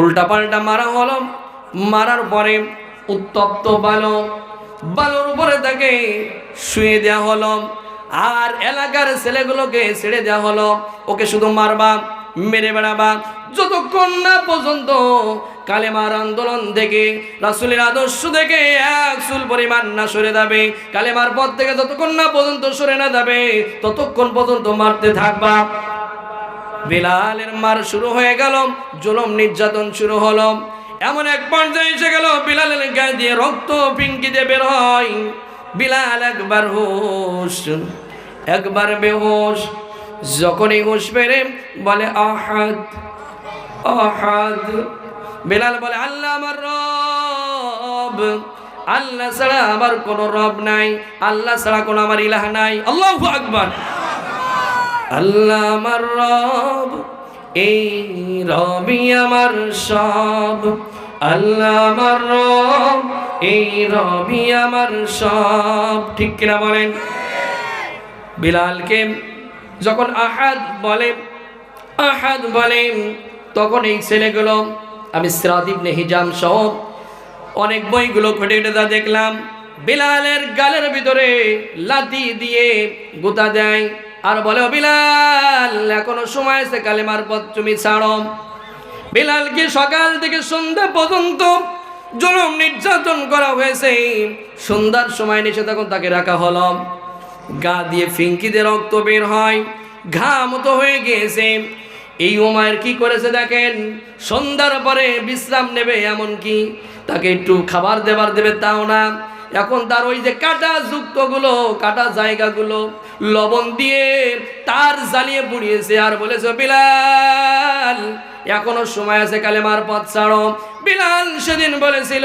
উল্টা পাল্টা মারা হলো। মারার পরে উত্তপ্ত বালুর উপরে তাকে শুয়ে দেওয়া হলো, আর এলাকার ছেলেগুলোকে ছেড়ে দেওয়া হলো। ওকে শুধু মারবা, মেরে বেড়াবা, যতক্ষণ না পর্যন্ত কালেমার আন্দোলন থেকে, রাসূলের আদর্শ থেকে 1 চুল পরিমাণ না সরে যাবে, কালেমার পথ থেকে যতক্ষণ না পর্যন্ত সরে না যাবে ততক্ষণ পর্যন্ত মারতে থাকবা। বিলালের মার শুরু হয়ে গেল, জুলুম নির্যাতন শুরু হলো। এমন এক পর্যায়ে এসে গেল বিলালের গায়ে দিয়ে রক্ত পিঙ্কি দিয়ে বের হয়। বিলাল একবার হুঁশ, একবার বেহুশ। যখনই হুঁশ ফেরে বলে আহাদ আহাদ। বিলাল বলে আল্লাহ আমার রব, আল্লাহ ছাড়া আমার কোনো রব নাই, আল্লাহ ছাড়া কোনো আমার ইলাহ নাই। আল্লাহু আকবার। আল্লাহ আমার রব, এই রবি আমার সব। আল্লাহ আমার রব, এই রবি আমার সব। ঠিক কিনা বলেন? বিলালকে যখন আহাদ বলেন তখন এই ছেলেগুলো, আমি সিরাত ইবনে হিজাম সহ অনেক বইগুলো ঘটে ঘটে দেখলাম, বিলালের গালের ভিতরে লাথি দিয়ে গুতা দেয় আর বলে বিলাল এখনো সময় আছে, কালেমার পথ তুমি ছাড়ো। বিলালকে সকাল থেকে সন্ধ্যা পর্যন্ত জুলুম নির্যাতন করা হয়েছে। সন্ধ্যার সময় এসে তখন তাকে রাখা হলো, গা দিয়ে ফিঙ্কি দিয়ে রক্ত বের হয়, ঘাম তো হয়ে গিয়েছে। এই উমায়ের কি করেছে দেখেন, সন্ধ্যার পরে বিশ্রাম নেবে, এমনকি তাকে একটু খাবার দেবে তাও না। এখন তার ওই যে কাটা যুক্তগুলো, কাটা জায়গাগুলো লবণ দিয়ে তার জ্বালিয়ে পুড়িয়েছে আর বলেছে বিলাল এখনো সময় আছে, কালেমার পথ ছাড়ো। বিলাল সেদিন বলেছিল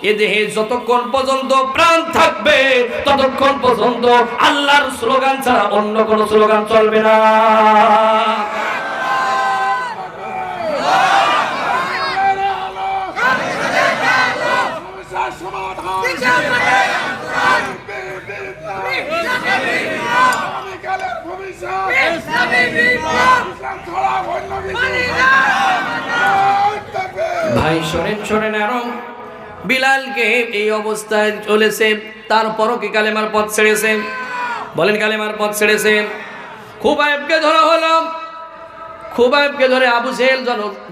এ দেহে যতক্ষণ পর্যন্ত প্রাণ থাকবে ততক্ষণ পর্যন্ত আল্লাহর স্লোগান ছাড়া অন্য কোনো স্লোগান চলবে না। ভাই শোনেন আরো, বিলালকে এই অবস্থায় চলেছে, তারপরও কি কালেমার পথ ছেড়েছে? বলেন কালেমার পথ ছেড়েছে। খুবাইবকে ধরা হলো, খুবাইবকে ধরে আবু জেহেল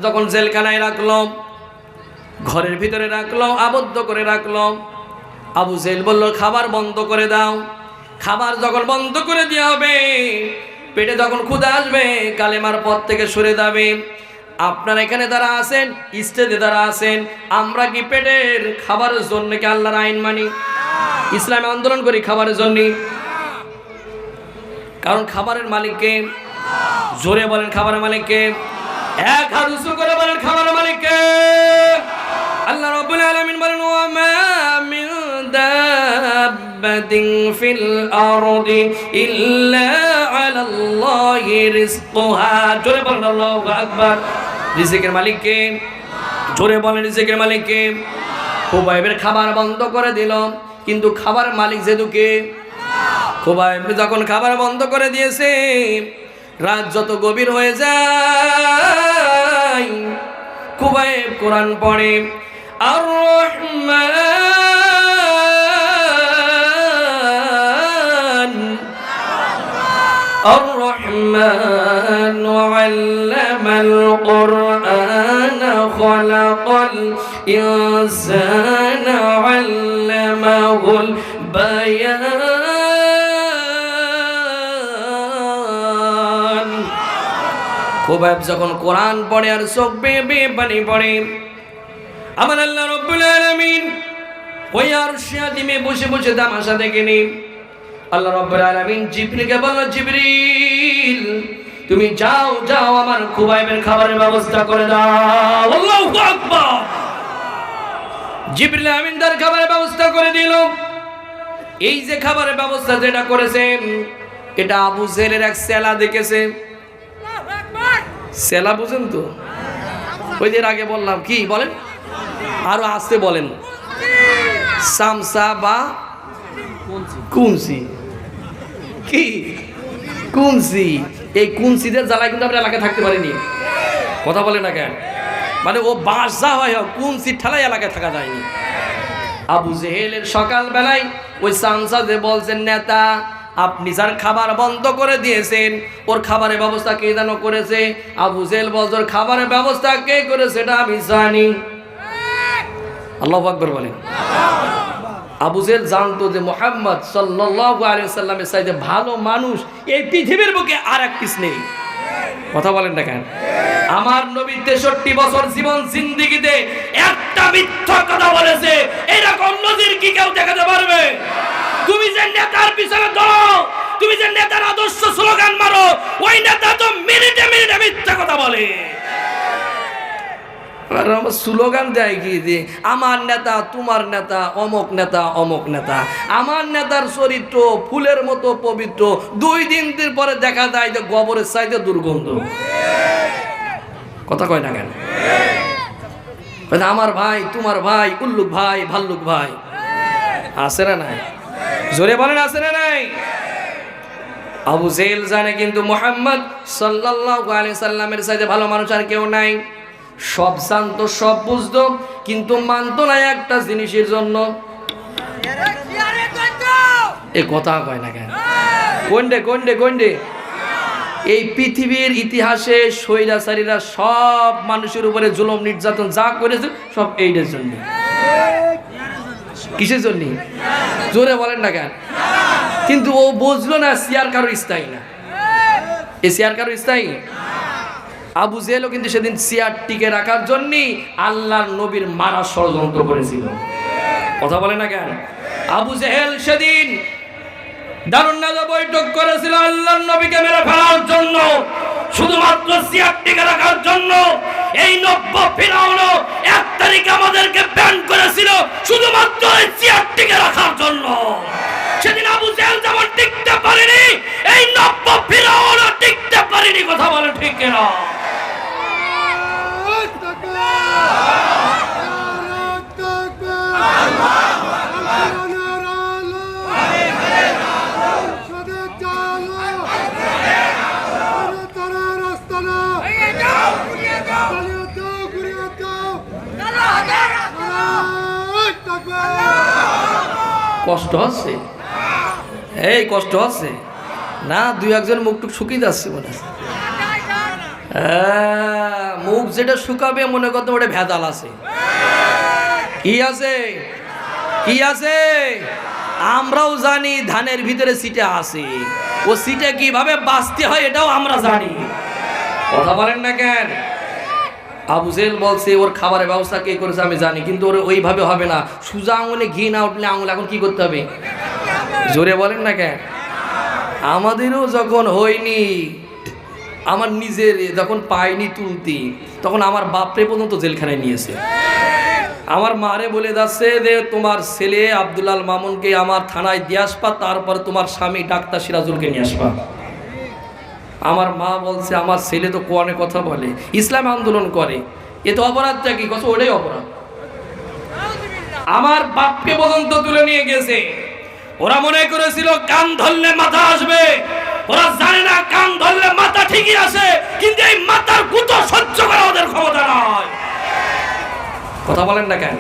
যখন জেলখানায় রাখলো, ঘরের ভিতরে রাখলো, আবদ্ধ করে রাখলো। আবু জেহেল বলল খাবার বন্ধ করে দাও। খাবার যখন বন্ধ করে দেওয়া হবে, পেটে যখন ক্ষুধা আসবে, কালেমার পথ থেকে সরে যাবে। আপনারা এখানে যারা আছেন, স্টেজে যারা আছেন, আমরা কি পেটের খাবারের জন্য কি আল্লাহর আইন মানি? ইসলামে আন্দোলন করি খাবারের জন্য, কারণ খাবারের মালিককে। জোরে বলেন খাবারের মালিককে, এক হাত উঁচু করে বলেন খাবারের মালিককে। আল্লাহ রাব্বুল আলামিন বলেন ওয়া মা মিন দাব্বাতিন ফিল আরদি ইল্লা আলাল্লাহি রিজকুহা। জোরে বলেন আল্লাহু আকবার। রিজিকের মালিককে, জোরে বলেন রিজিকের মালিককে। খুবাইবের খাবার বন্ধ করে দিল, কিন্তু খাবার মালিক যেদুকে। খুবাইব যখন খাবার বন্ধ করে দিয়েছে, রাত যত গভীর হয়ে যায়, খুবাইব কোরআন পড়ে আর রহমান আর রহমান আল্লামাল কুরআন খালাকাল ইনসানা আল্লামাহুল বায়ান। খুবাইব যখন কোরআন পড়ে আর চোখ বেয়ে পানি পড়ে, আমার আল্লাহ রাব্বুল আলামিন ওই আরশে আযিমে বসে বসে তামাশা দেখেনি। আল্লাহ রাব্বুল আলামিন জিবরিলকে বলল জিবরিল তুমি যাও আমার খুবাইবের খাবারের ব্যবস্থা করে দাও। আল্লাহু আকবার। জিবরিল আমিন তার খাবারের ব্যবস্থা করে দিল। এই যে খাবারের ব্যবস্থা যেটা করেছে, এটা আবু জেহেলের এক সেলা দেখেছে। সেলা বুঝেন তো? ওই যে আগে বললাম, কি বলেন আরো আসতে বলেন, সামসা বা কুনসি। কি কুনসি? এই কুনসিদের জ্বালায় কিন্তু আমরা এলাকায় থাকতে পারিনি। কথা বলে না কেন? মানে ও বাসা হয়, কুনসি ঠেলাই এলাকায় থাকা যায়নি। আবু জেহেলের সকাল বেলায় ওই সামসা যে বলছেন নেতা, আপনি যার খাবার বন্ধ করে দিয়েছেন, ওর খাবারের ব্যবস্থা কে যেন করেছে? আবু জেহেল বলছে ওর খাবারের ব্যবস্থা কে করেছে এটা আমি জানি। আল্লাহু আকবার বলেন। আবু জেহেল জানতো যে মুহাম্মদ সাল্লাল্লাহু আলাইহি ওয়াসাল্লামের চাইতে ভালো মানুষ এই পৃথিবীর বুকে আর এক পিস নেই। কথা বলেন না কেন? আমার নবী 63 বছর জীবন জিন্দেগিতে একটা মিথ্যা কথা বলেছে, এরকম নজির কি কেউ দেখাতে পারবে? তুমি যে নেতার পিছনে দাও, তুমি যে নেতার আদর্শ স্লোগান মারো, ওই নেতা তো মিনিটে মিনিটে মিথ্যা কথা বলে। আর আমার স্লোগান দেয় কি যে আমার নেতা, তোমার নেতা, অমুক নেতা, অমুক নেতা। আমার নেতার চরিত্র ফুলের মতো পবিত্র, 2 দিন পরে দেখা যায় যে গোবরের চাইতে দুর্গন্ধ। কথা কয় না কেন? আমার ভাই, তোমার ভাই, উল্লুক ভাই, ভাল্লুক ভাই, আছে না নাই? জোরে বলেন, আছে না নাই? আবু জেহেল জানে কিন্তু মুহাম্মদ সাল্লাল্লাহু আলাইহি সাল্লামের চাইতে ভালো মানুষ আর কেউ নাই। সব জানতো, সব বুঝতো, কিন্তু মানতো না একটা জিনিসের জন্য। এ কথা কয় না কেন? কোনডে কোনডে কোনডে? এই পৃথিবীর ইতিহাসে স্বৈরাচারীরা সব মানুষের উপরে জুলুম নির্যাতন যা করেছে সব এইটার জন্য। কিসের জন্য? জোরে বলেন না কেন? কিন্তু ও বুঝলো না সিয়ার কারো স্থায়ী না, এই সিয়ার কারো স্থায়ী। আবু জেহেলও কিন্তু সেদিন সিয়ার টিকে রাখার জন্যই আল্লাহর নবীর মারা ষড়যন্ত্র করেছিল। কথা বলে না কেন? আবু জেহেল সেদিন দারুন নাজা বৈঠক করেছিল আল্লাহর নবীকে মেরে ফেলার জন্য, শুধুমাত্র সিয়ার টিকে রাখার জন্য। এই নব্য ফিরাউন 1 তারিখে আমাদেরকে ব্যান করেছিল শুধুমাত্র এই সিয়ার টিকে রাখার জন্য। সেদিন আবু জেহেল যেমন টিকতে পারেনি, এই নব্য ফিরাউন টিকতে পারেনি। কথা বলে ঠিক না? কষ্ট হচ্ছে, এই কষ্ট হচ্ছে না? 2-1 মুখটুক শুকিয়ে যাচ্ছে মনে হয়। মুখ যেটা শুকাবে মনে করতে ওটা ভেজাল আছে। কি আছে? কি আছে? আমরাও জানি ধানের ভিতরে সিটে আছে, ও সিটে কিভাবে বাঁচতে হয় এটাও আমরা জানি। কথা বলেন না কেন? আবু জেহেল বলছে ওর খাবারের ব্যবস্থা কে করেছে আমি জানি, কিন্তু ওর ওইভাবে হবে না। সোজা আঙুলে ঘি না উঠলে আঙুল এখন কি করতে হবে? জোরে বলেন না কেন? আমাদেরও যখন হয়নি, আমার নিজের যখন পাইনি তুলতি, তখন আমার বাপরে পর্যন্ত জেলখানায় নিয়েছে। আমার মারে বলে যাচ্ছে যে তোমার ছেলে আব্দুল মামুনকে আমার থানায় দিয়ে আসবা, তারপর তোমার স্বামী ডাক্তার সিরাজুলকে নিয়ে আসবা। আমার মা বলছে আমার ছেলে তো কোরআনে কথা বলে, ইসলাম আন্দোলন করে, এ তো অপরাধটা কি? কথা ওটাই অপরাধ। আমার বাপকে পর্যন্ত তুলে নিয়ে গেছে। ওরা মনে করেছিল কান ধরলে মাথা আসবে, ওরা জানে না কান ধরলে মাথা ঠিকই আসে, কিন্তু এই মাথার গুতো সহ্য করা ওদের ক্ষমতা নয়। কথা বলেন না কেন?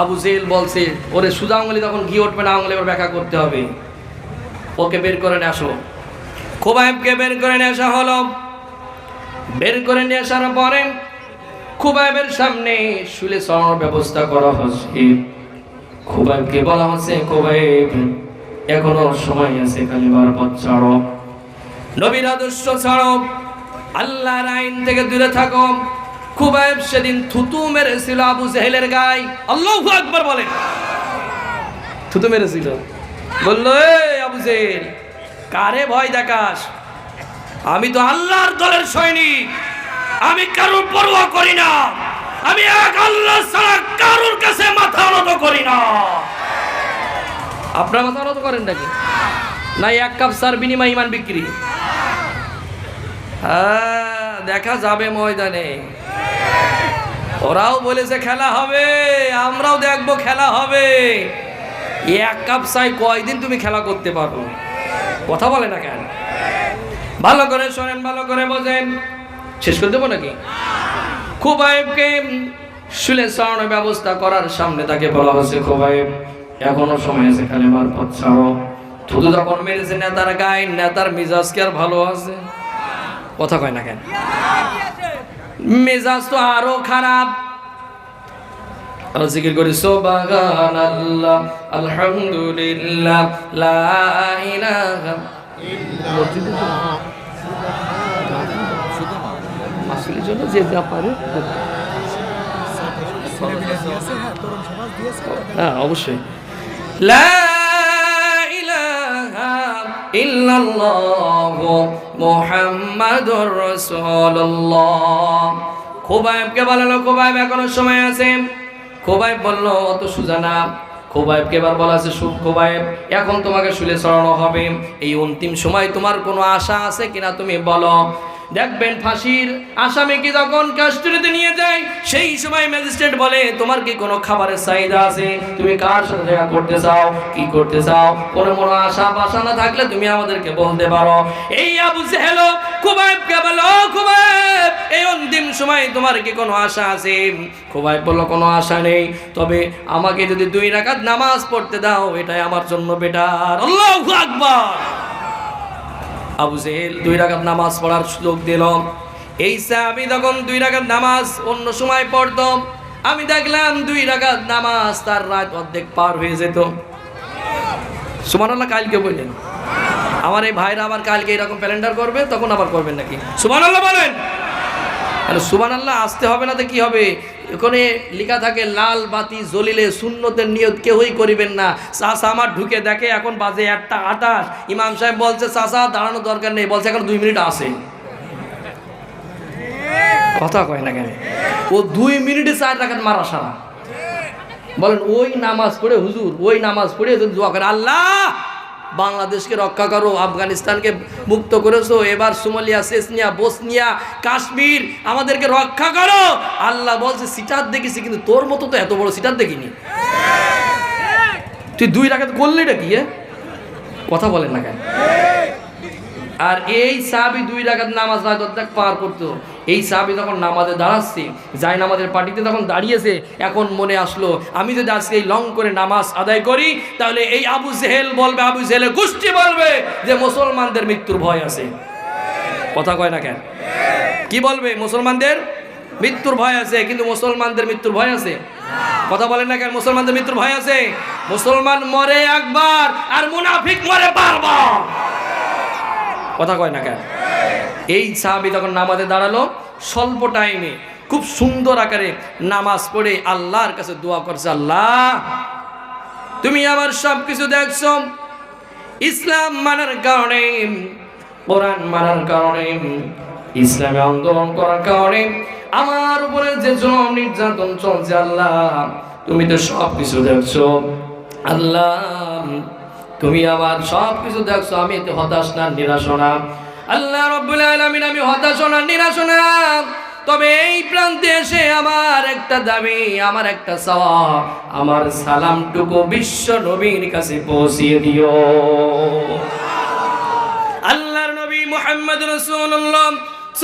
আবু জেহেল বলছে ওরে সুজা আঙুলে তখন ঘি উঠবে না, আঙুলে এবার ব্যাখ্যা করতে হবে। ওকে বের করে নিয়ে আসো। খুবাইবকে বের করে নিয়ে আসা হলো। বের করে নিয়ে আসার পরে খুবাইবের সামনে শুলে শোয়ানোর ব্যবস্থা করা হচ্ছে। খুবাইবকে বলা হচ্ছে খুবাইব এখনো সময় আছে, কালিমার পথ ছাড়ো, নবীর আদর্শ ছাড়ো, আল্লাহর আইন থেকে দূরে থাকো। খুবাইব সেদিন থুতু মেরেছিল আবু জেহেলের গায়ে। আল্লাহু আকবার বলেন। থুতু মেরেছিল, বললো এই আবু জেহেল কারে ভয় দেখাস? আমি তো আল্লাহর দলের সৈনিক, আমি কারোর পরোয়া করি না, আমি এক আল্লাহ ছাড়া কারোর কাছে মাথা নত করি না। আপনারা মাথা নত করেন নাকি? না 1 কাপ চার বিনিময় ইমান বিক্রি? হ্যাঁ, দেখা যাবে ময়দানে। ওরাও বলেছে খেলা হবে, আমরাও দেখবো খেলা হবে। 1 কাপ চাই কয়দিন তুমি খেলা করতে পারো? কথা বলে না কেন? ভালো করে শোনেন, ভালো করে বোঝেন। শেষ করে দেবো নাকি? খুবাইবকে শুলে শোয়ানোর ব্যবস্থা করার সামনে তাকে বলা হচ্ছে খুবাইব এখনো সময় আছে, কালিমার পথ ছাড়ো। থুতু যখন মেরেছে নেতার গায়ে, নেতার মিজাজ কি আর ভালো আছে? কথা কয় না কেন? মেজাজ তো আরো খারাপ। জিকির করি সুবহানাল্লাহ, আলহামদুলিল্লাহ, লা ইলাহা ইল্লাল্লাহ। রাসূলের জন্য যে যা পারে হ্যাঁ অবশ্যই লা ইলাহা ইল্লাল্লাহু মুহাম্মাদুর রাসূলুল্লাহ। খুবাইবকে বললো খুবাইব এখনো সময় আছে। খুবাইব বলল অত সোজা না। খুবাইবকে এবার বলা আছে খুবাইব এখন তোমাকে শুলে চড়ানো হবে, এই অন্তিম সময় তোমার কোনো আশা আছে কিনা তুমি বলো। দেখবেন ফাঁসির আসামিকে যখন কাস্টডিতে নিয়ে যায় সেই সময় ম্যাজিস্ট্রেট বলে তোমার কি কোনো খাবারের চাহিদা আছে, তুমি কার সাথে দেখা করতে চাও, কি করতে চাও, কোনো আশা বাসা না থাকলে তুমি আমাদেরকে বলতে পারো। এই আবু জেহেল খুবাইবকে বলো খুবাইব এই অন্তিম সময় তোমার কি কোনো আশা আছে? খুবাইব বলল কোনো আশা নেই, তবে আমাকে যদি 2 রাকাত নামাজ পড়তে দাও এটাই আমার জন্য বেটার। আল্লাহু আকবার। আবু জেহেল 2 রাকাত নামাজ পড়ার সুযোগ দিল। এই সাহাবী তখন 2 রাকাত নামাজ অন্য সময় পড়ত, আমি দেখলাম 2 রাকাত নামাজ তার রাত অর্ধেক পার হয়ে যেত। সুবহানাল্লাহ কালকে বললেন আমার এই ভাইরা আবার কালকে এরকম ক্যালেন্ডার করবে তখন আবার করবেন নাকি? সুবহানাল্লাহ বলেন। আরে সুবহানাল্লাহ আসতে হবে না তো কি হবে? ওখানে লেখা থাকে লাল বাতি জ্বলিলে সুন্নতের নিয়ত কেউই করিবেন না। চাচা আমার ঢুকে দেখে এখন বাজে 1:28, ইমাম সাহেব বলছে চাচা দাঁড়ানোর দরকার নেই, বলছে এখন 2 মিনিট আছে। কথা কয় না কেন? ও 2 মিনিটে 4 রাকাত মারা সারা। বলেন ওই নামাজ পড়ে হুজুর ওই নামাজ পড়ে যদি দোয়া করে আল্লাহ বাংলাদেশকে রক্ষা করো, আফগানিস্তানকে মুক্ত করেছো, এবার সোমালিয়া, চেচনিয়া, বসনিয়া, কাশ্মীর আমাদেরকে রক্ষা করো। আল্লাহ বলছে সিটার দেখেছি কিন্তু তোর মতো তো এত বড় সিটার দেখিনি। তুই 2 রাকাত করলি এটা কি? কথা বলেন না কেন? আর এই সাহাবী 2 রাকাত নামাজ রাত অর্ধেক পার করতো। এই সাহাবী যখন নামাজে দাঁড়াচ্ছে যায় নামাজের পার্টিতে তখন দাঁড়িয়েছে, এখন মনে আসলো আমি যদি আজকে এই লং করে নামাজ আদায় করি তাহলে এই আবু জেহেল বলবে, আবু জেহেলের গোষ্ঠী বলবে যে মুসলমানদের মৃত্যুর ভয় আছে। কথা কয় না কেন? কি বলবে? মুসলমানদের মৃত্যুর ভয় আছে। কিন্তু মুসলমানদের মৃত্যুর ভয় আছে? কথা বলেন না কেন? মুসলমানদের মৃত্যুর ভয় আছে। মুসলমান মরে একবার আর মুনাফিক মরে বারবার। কথা কয় না কেন? এই সাহাবী তখন নামাজে দাঁড়ালো, স্বল্প টাইমে খুব সুন্দর আকারে নামাজ পড়ে আল্লাহর কাছে দোয়া করছে, আল্লাহ তুমি আমার সব কিছু দেখছো, ইসলাম মানার কারণে, কোরআন মানার কারণে, ইসলামে আন্দোলন করার কারণে আমার উপরে যে জুলুম নির্যাতন চলছে আল্লাহ তুমি তো সব কিছু দেখছো। আল্লাহ তুমি আমার সব কিছু দেখছো, আমি এতে হতাশ না নিরাশ না। আল্লাহ রাব্বুল আলামিন আমি হতাশ না নিরাশ না, তবে এই প্রান্তে এসে আমার একটা দাবি, আমার একটা চাওয়া, আমার সালামটুকু বিশ্ব নবীর কাছে পৌঁছিয়ে দিও। আল্লাহর নবী মুহাম্মদ রাসূলুল্লাহ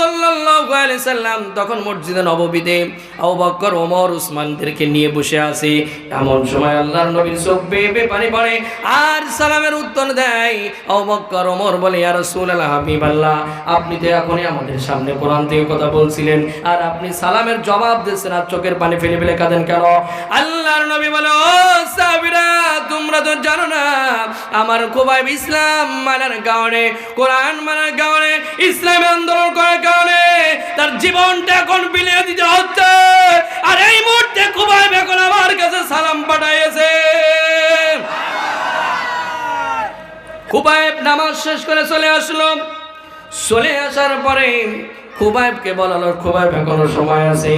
সাল্লাল্লাহু আলাইহি সাল্লাম তখন মসজিদে নববীতে আবু বকর, ওমর, উসমানদেরকে নিয়ে বসে আছে। এমন সময় আল্লাহর নবীর চোখ বেয়ে পানি পড়ে আর সালামের উত্তর দেয়। আবু বকর, ওমর বলে ইয়া রাসূলুল্লাহ, হাবিবাল্লাহ আপনি তো এখনই আমাদের সামনে কোরআন থেকে কথা বলছিলেন আর আপনি সালামের জবাব দিচ্ছেন আর চোখের পানি ফেলে ফেলে কাঁদেন কেন? আল্লাহর নবী বলে ও সাহাবীরা তোমরা তো জানো না আমার খুবাইব ইসলাম মানার কারণে, কোরআন মানার কারণে, ইসলামে আন্দোলন করার কারণে তার জীবনটা এখন বিলিয়ে দিতে হচ্ছে। আর এই মুহূর্তে খুবাইব এখন আমার কাছে সালাম পাঠাইছে। খুবাইব নামাজ শেষ করে চলে আসলো। চলে আসার পরে খুবাইবকে বলালো খুবাইব এখনো সময় আছে।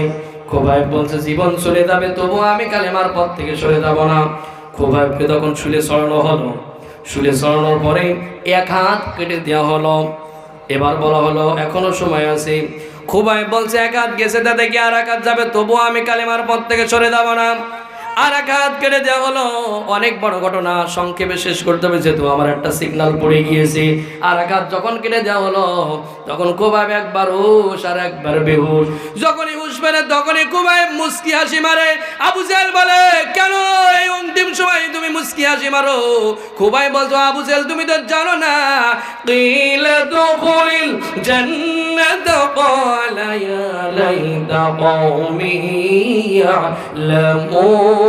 খুবাইব বলছে জীবন চলে যাবে তবু আমি কালেমার পথ থেকে সরে যাব না। খুবাইবকে তখন শুলে চড়ানো হলো। শুলে চড়ানোর পরে 1 হাত কেটে দেওয়া হলো। এবার বলা হলো এখনো সময় আছে। খুবাইব বলছে 1 হাত গেছে তা দেখি আর 1 হাত যাবে তবু আমি কালেমার পথ থেকে সরে যাব না। আর 1 হাত কেটে দেওয়া হলো। অনেক বড় ঘটনা, সংক্ষেপে শেষ করতে হবে যেহেতু আমার একটা সিগন্যাল পড়ে গিয়েছে। আর 1 হাত যখন কেটে দেওয়া হলো তখন খুবাইব একবার হুশ আর একবার বেহুশ। যখনই হুশ ফেরে তখনই খুবাইব মুস্কি হাসি মারে। আবু জেহেল বলে কেন এই অন্তিম সময় তুমি মুস্কি হাসি মারো? খুবাইব বলছো আবু জেহেল তুমি তো জানো না কিলা দুখুলিল জান্নাত ক্বালা ইয়া লাইতা কওমি ইয়ালামুন।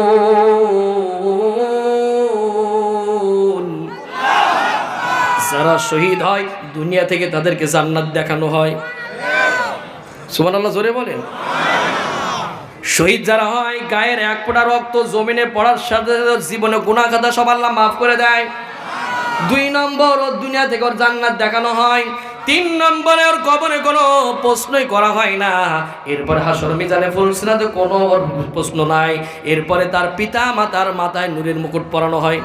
যারা শহীদ হয় দুনিয়া থেকে তাদেরকে জান্নাত দেখানো হয়। সুবহানাল্লাহ জোরে বলেন। শহীদ যারা হয় গায়ের এক ফোঁটা রক্ত জমিনে পড়ার সাথে সাথে জীবনে গুনাহ খাতা সব আল্লাহ মাফ করে দেয়। 2 নম্বর ওর দুনিয়া থেকে ওর জান্নাত দেখানো হয়। 3 নম্বরে ওর কবরে কোনো প্রশ্নই করা হয় না। এরপরে হাসর মিজানে ফুলসিরাতে কোনো ওর প্রশ্ন নাই। এরপরে তার পিতা মাতার মাথায় নূরের মুকুট পরানো হয়।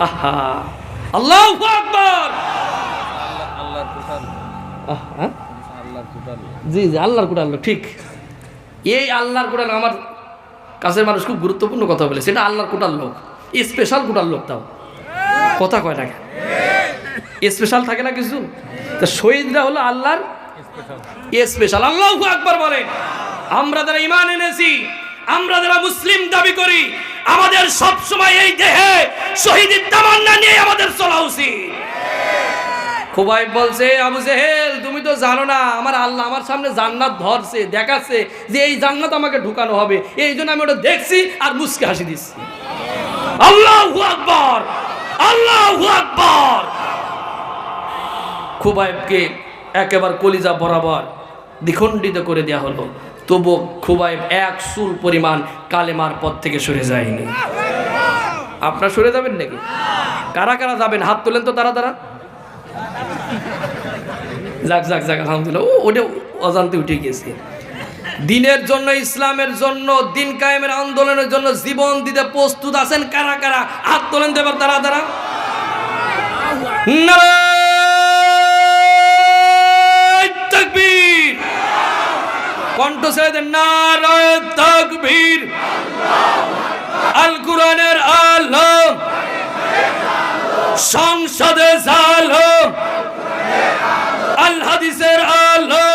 আহা, আল্লাহু আকবার। আহা, জি জি, আল্লাহর কোরআন ঠিক। এই আল্লাহর কোরআন আমার কাছের মানুষ খুব গুরুত্বপূর্ণ কথা বলে, সেটা আল্লাহর কোরআন লোক, স্পেশাল কোরআন লোক। তাও কথা কয় না, স্পেশাল থাকে না কিছু। তা শহীদরা হলো আল্লাহর স্পেশাল। আল্লাহু আকবার বলেন। আমরা যারা ঈমান এনেছি, আমরা যারা মুসলিম দাবি করি, আমাদের সব সময় এই দেহে শহীদের তামান্না নিয়ে আমাদের চলা উচিত। খুবাইব বলছে, আবু জেহেল তুমি তো জানো না আমার আল্লাহ আমার সামনে জান্নাত ধরছে, দেখাচ্ছে যে এই জান্নাত আমাকে ঢুকানো হবে, এই জন্য আমি ওটা দেখছি আর মুস্কে হাসি দিচ্ছি। আল্লাহু আকবার, আল্লাহু আকবার। খুবাইবকে একেবারে কলিজা বরাবর দ্বিখণ্ডিত করে দেওয়া হলো, তবু খুবাইব এক চুল পরিমাণ কালেমার পথ থেকে সরে যায়নি। আপনারা সরে যাবেন নাকি? কারা কারা যাবেন হাত তোলেন তো, তারা তারা। যাক যাক যাক, আলহামদুলিল্লাহ, ওটা অজান্তে উঠে গিয়েছে। দিনের জন্য, ইসলামের জন্য, দিন কায়েমের আন্দোলনের জন্য জীবন দিতে প্রস্তুত আছেন কারা কারা? হাত তোলেন দেবার তারা তারা। নারায়ে তাকবীর, কণ্ঠ ছেড়ে দেন, নারায়ে তাকবীর। আল কোরআনের আলো, সংসদে আলো, আল হাদিসের আলো,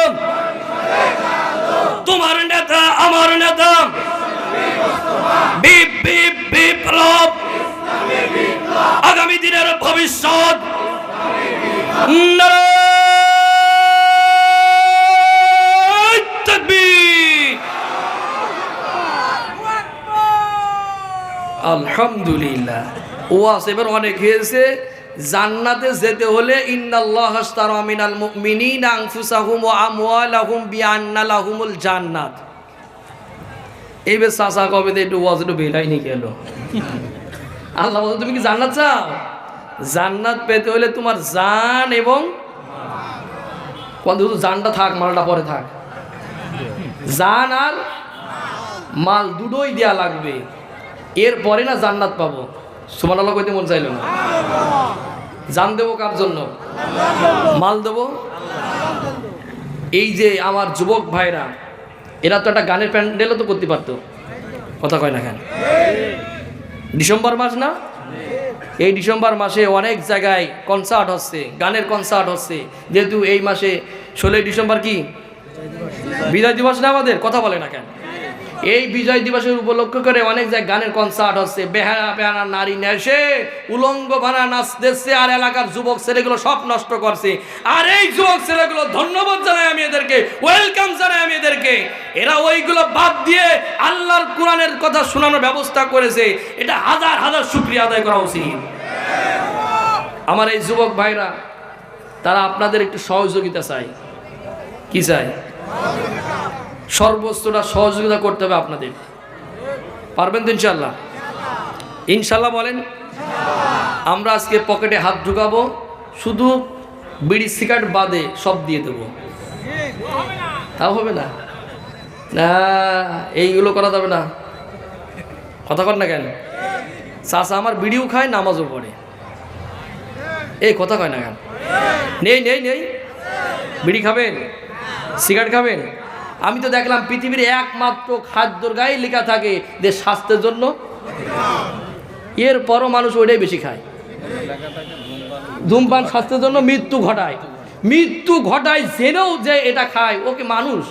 তোমার নেতা আমার নেতা, বিপ্লব, আগামী দিনের ভবিষ্যৎ। নারায়ে তাকবীর। আলহামদুলিল্লাহ। ওয়াজ এবার অনেক হয়েছে। জান্নাতে যেতে হলে ইন্নাল্লাহা আশতারা মিনাল মুমিনিনা আনফুসাহুম ওয়া আমওয়ালাহুম বিআন্না লাহুমুল জান্নাত। এইবার চাচা কবে একটু ওয়াজ একটু বেলাই নিয়ে গেল। আল্লাহ বলে, তুমি কি জান্নাত চাও? জান্নাত পেতে হলে তোমার জান এবং জানটা থাক, মালটা পরে থাক। জান আর মাল দুটোই দেয়া লাগবে, এরপরে না জান্নাত পাবো। সুবহানাল্লাহ কইতে মন চাইল না। জান দেবো কার জন্য? মাল দেবো। এই যে আমার যুবক ভাইরা, এরা তো একটা গানের প্যান্ডেলও তো করতে পারতো, কথা কয় না কেন? ডিসেম্বর মাস না, এই ডিসেম্বর মাসে অনেক জায়গায় কনসার্ট হচ্ছে, গানের কনসার্ট হচ্ছে। যেহেতু এই মাসে 16 ডিসেম্বর কি বিজয় দিবস না আমাদের, কথা বলে না কেন? এই বিজয় দিবসের উপলক্ষ করে অনেক জায়গায় গানের কনসার্ট হচ্ছে। বেহারা বেহারা নারী নেশে উলঙ্গ ভানা নাচতেছে, আর এলাকার যুবক ছেলেগুলো সব নষ্ট করছে। আর এই যুবক ছেলেগুলো ধন্যবাদ জানাই আমি এদেরকে, ওয়েলকাম জানাই আমি এদেরকে। এরা ওইগুলো বাদ দিয়ে আল্লাহর কোরআনের কথা শোনানোর ব্যবস্থা করেছে। এটা হাজার হাজার শুকরিয়া আদায় করা উচিত। আমার এই যুবক ভাইরা, তারা আপনাদের একটু সহযোগিতা চাই। কি চাই? সর্বোচ্চটা সহযোগিতা করতে হবে আপনাদের। পারবেন তো ইনশাল্লাহ? ইনশাল্লাহ বলেন। আমরা আজকে পকেটে হাত ঢুকাবো, শুধু বিড়ি সিগারেট বাদে সব দিয়ে দেবো। তাও হবে না? না, এইগুলো করা যাবে না। কথা কর না কেন? চাচা আমার বিড়িও খায়, নামাজও পড়ে। এই কথা কয় না কেন? নেই নেই নেই, বিড়ি খাবেন, সিগারেট খাবেন। আমি তো দেখলাম পৃথিবীর একমাত্র খাদ্যর গায়ে লেখা থাকে যে স্বাস্থ্যের জন্য, এরপরও মানুষ ওইটাই বেশি খায়। ধূমপান স্বাস্থ্যের জন্য মৃত্যু ঘটায়, মৃত্যু ঘটায় জেনেও যে এটা খায়, ওকে মানুষ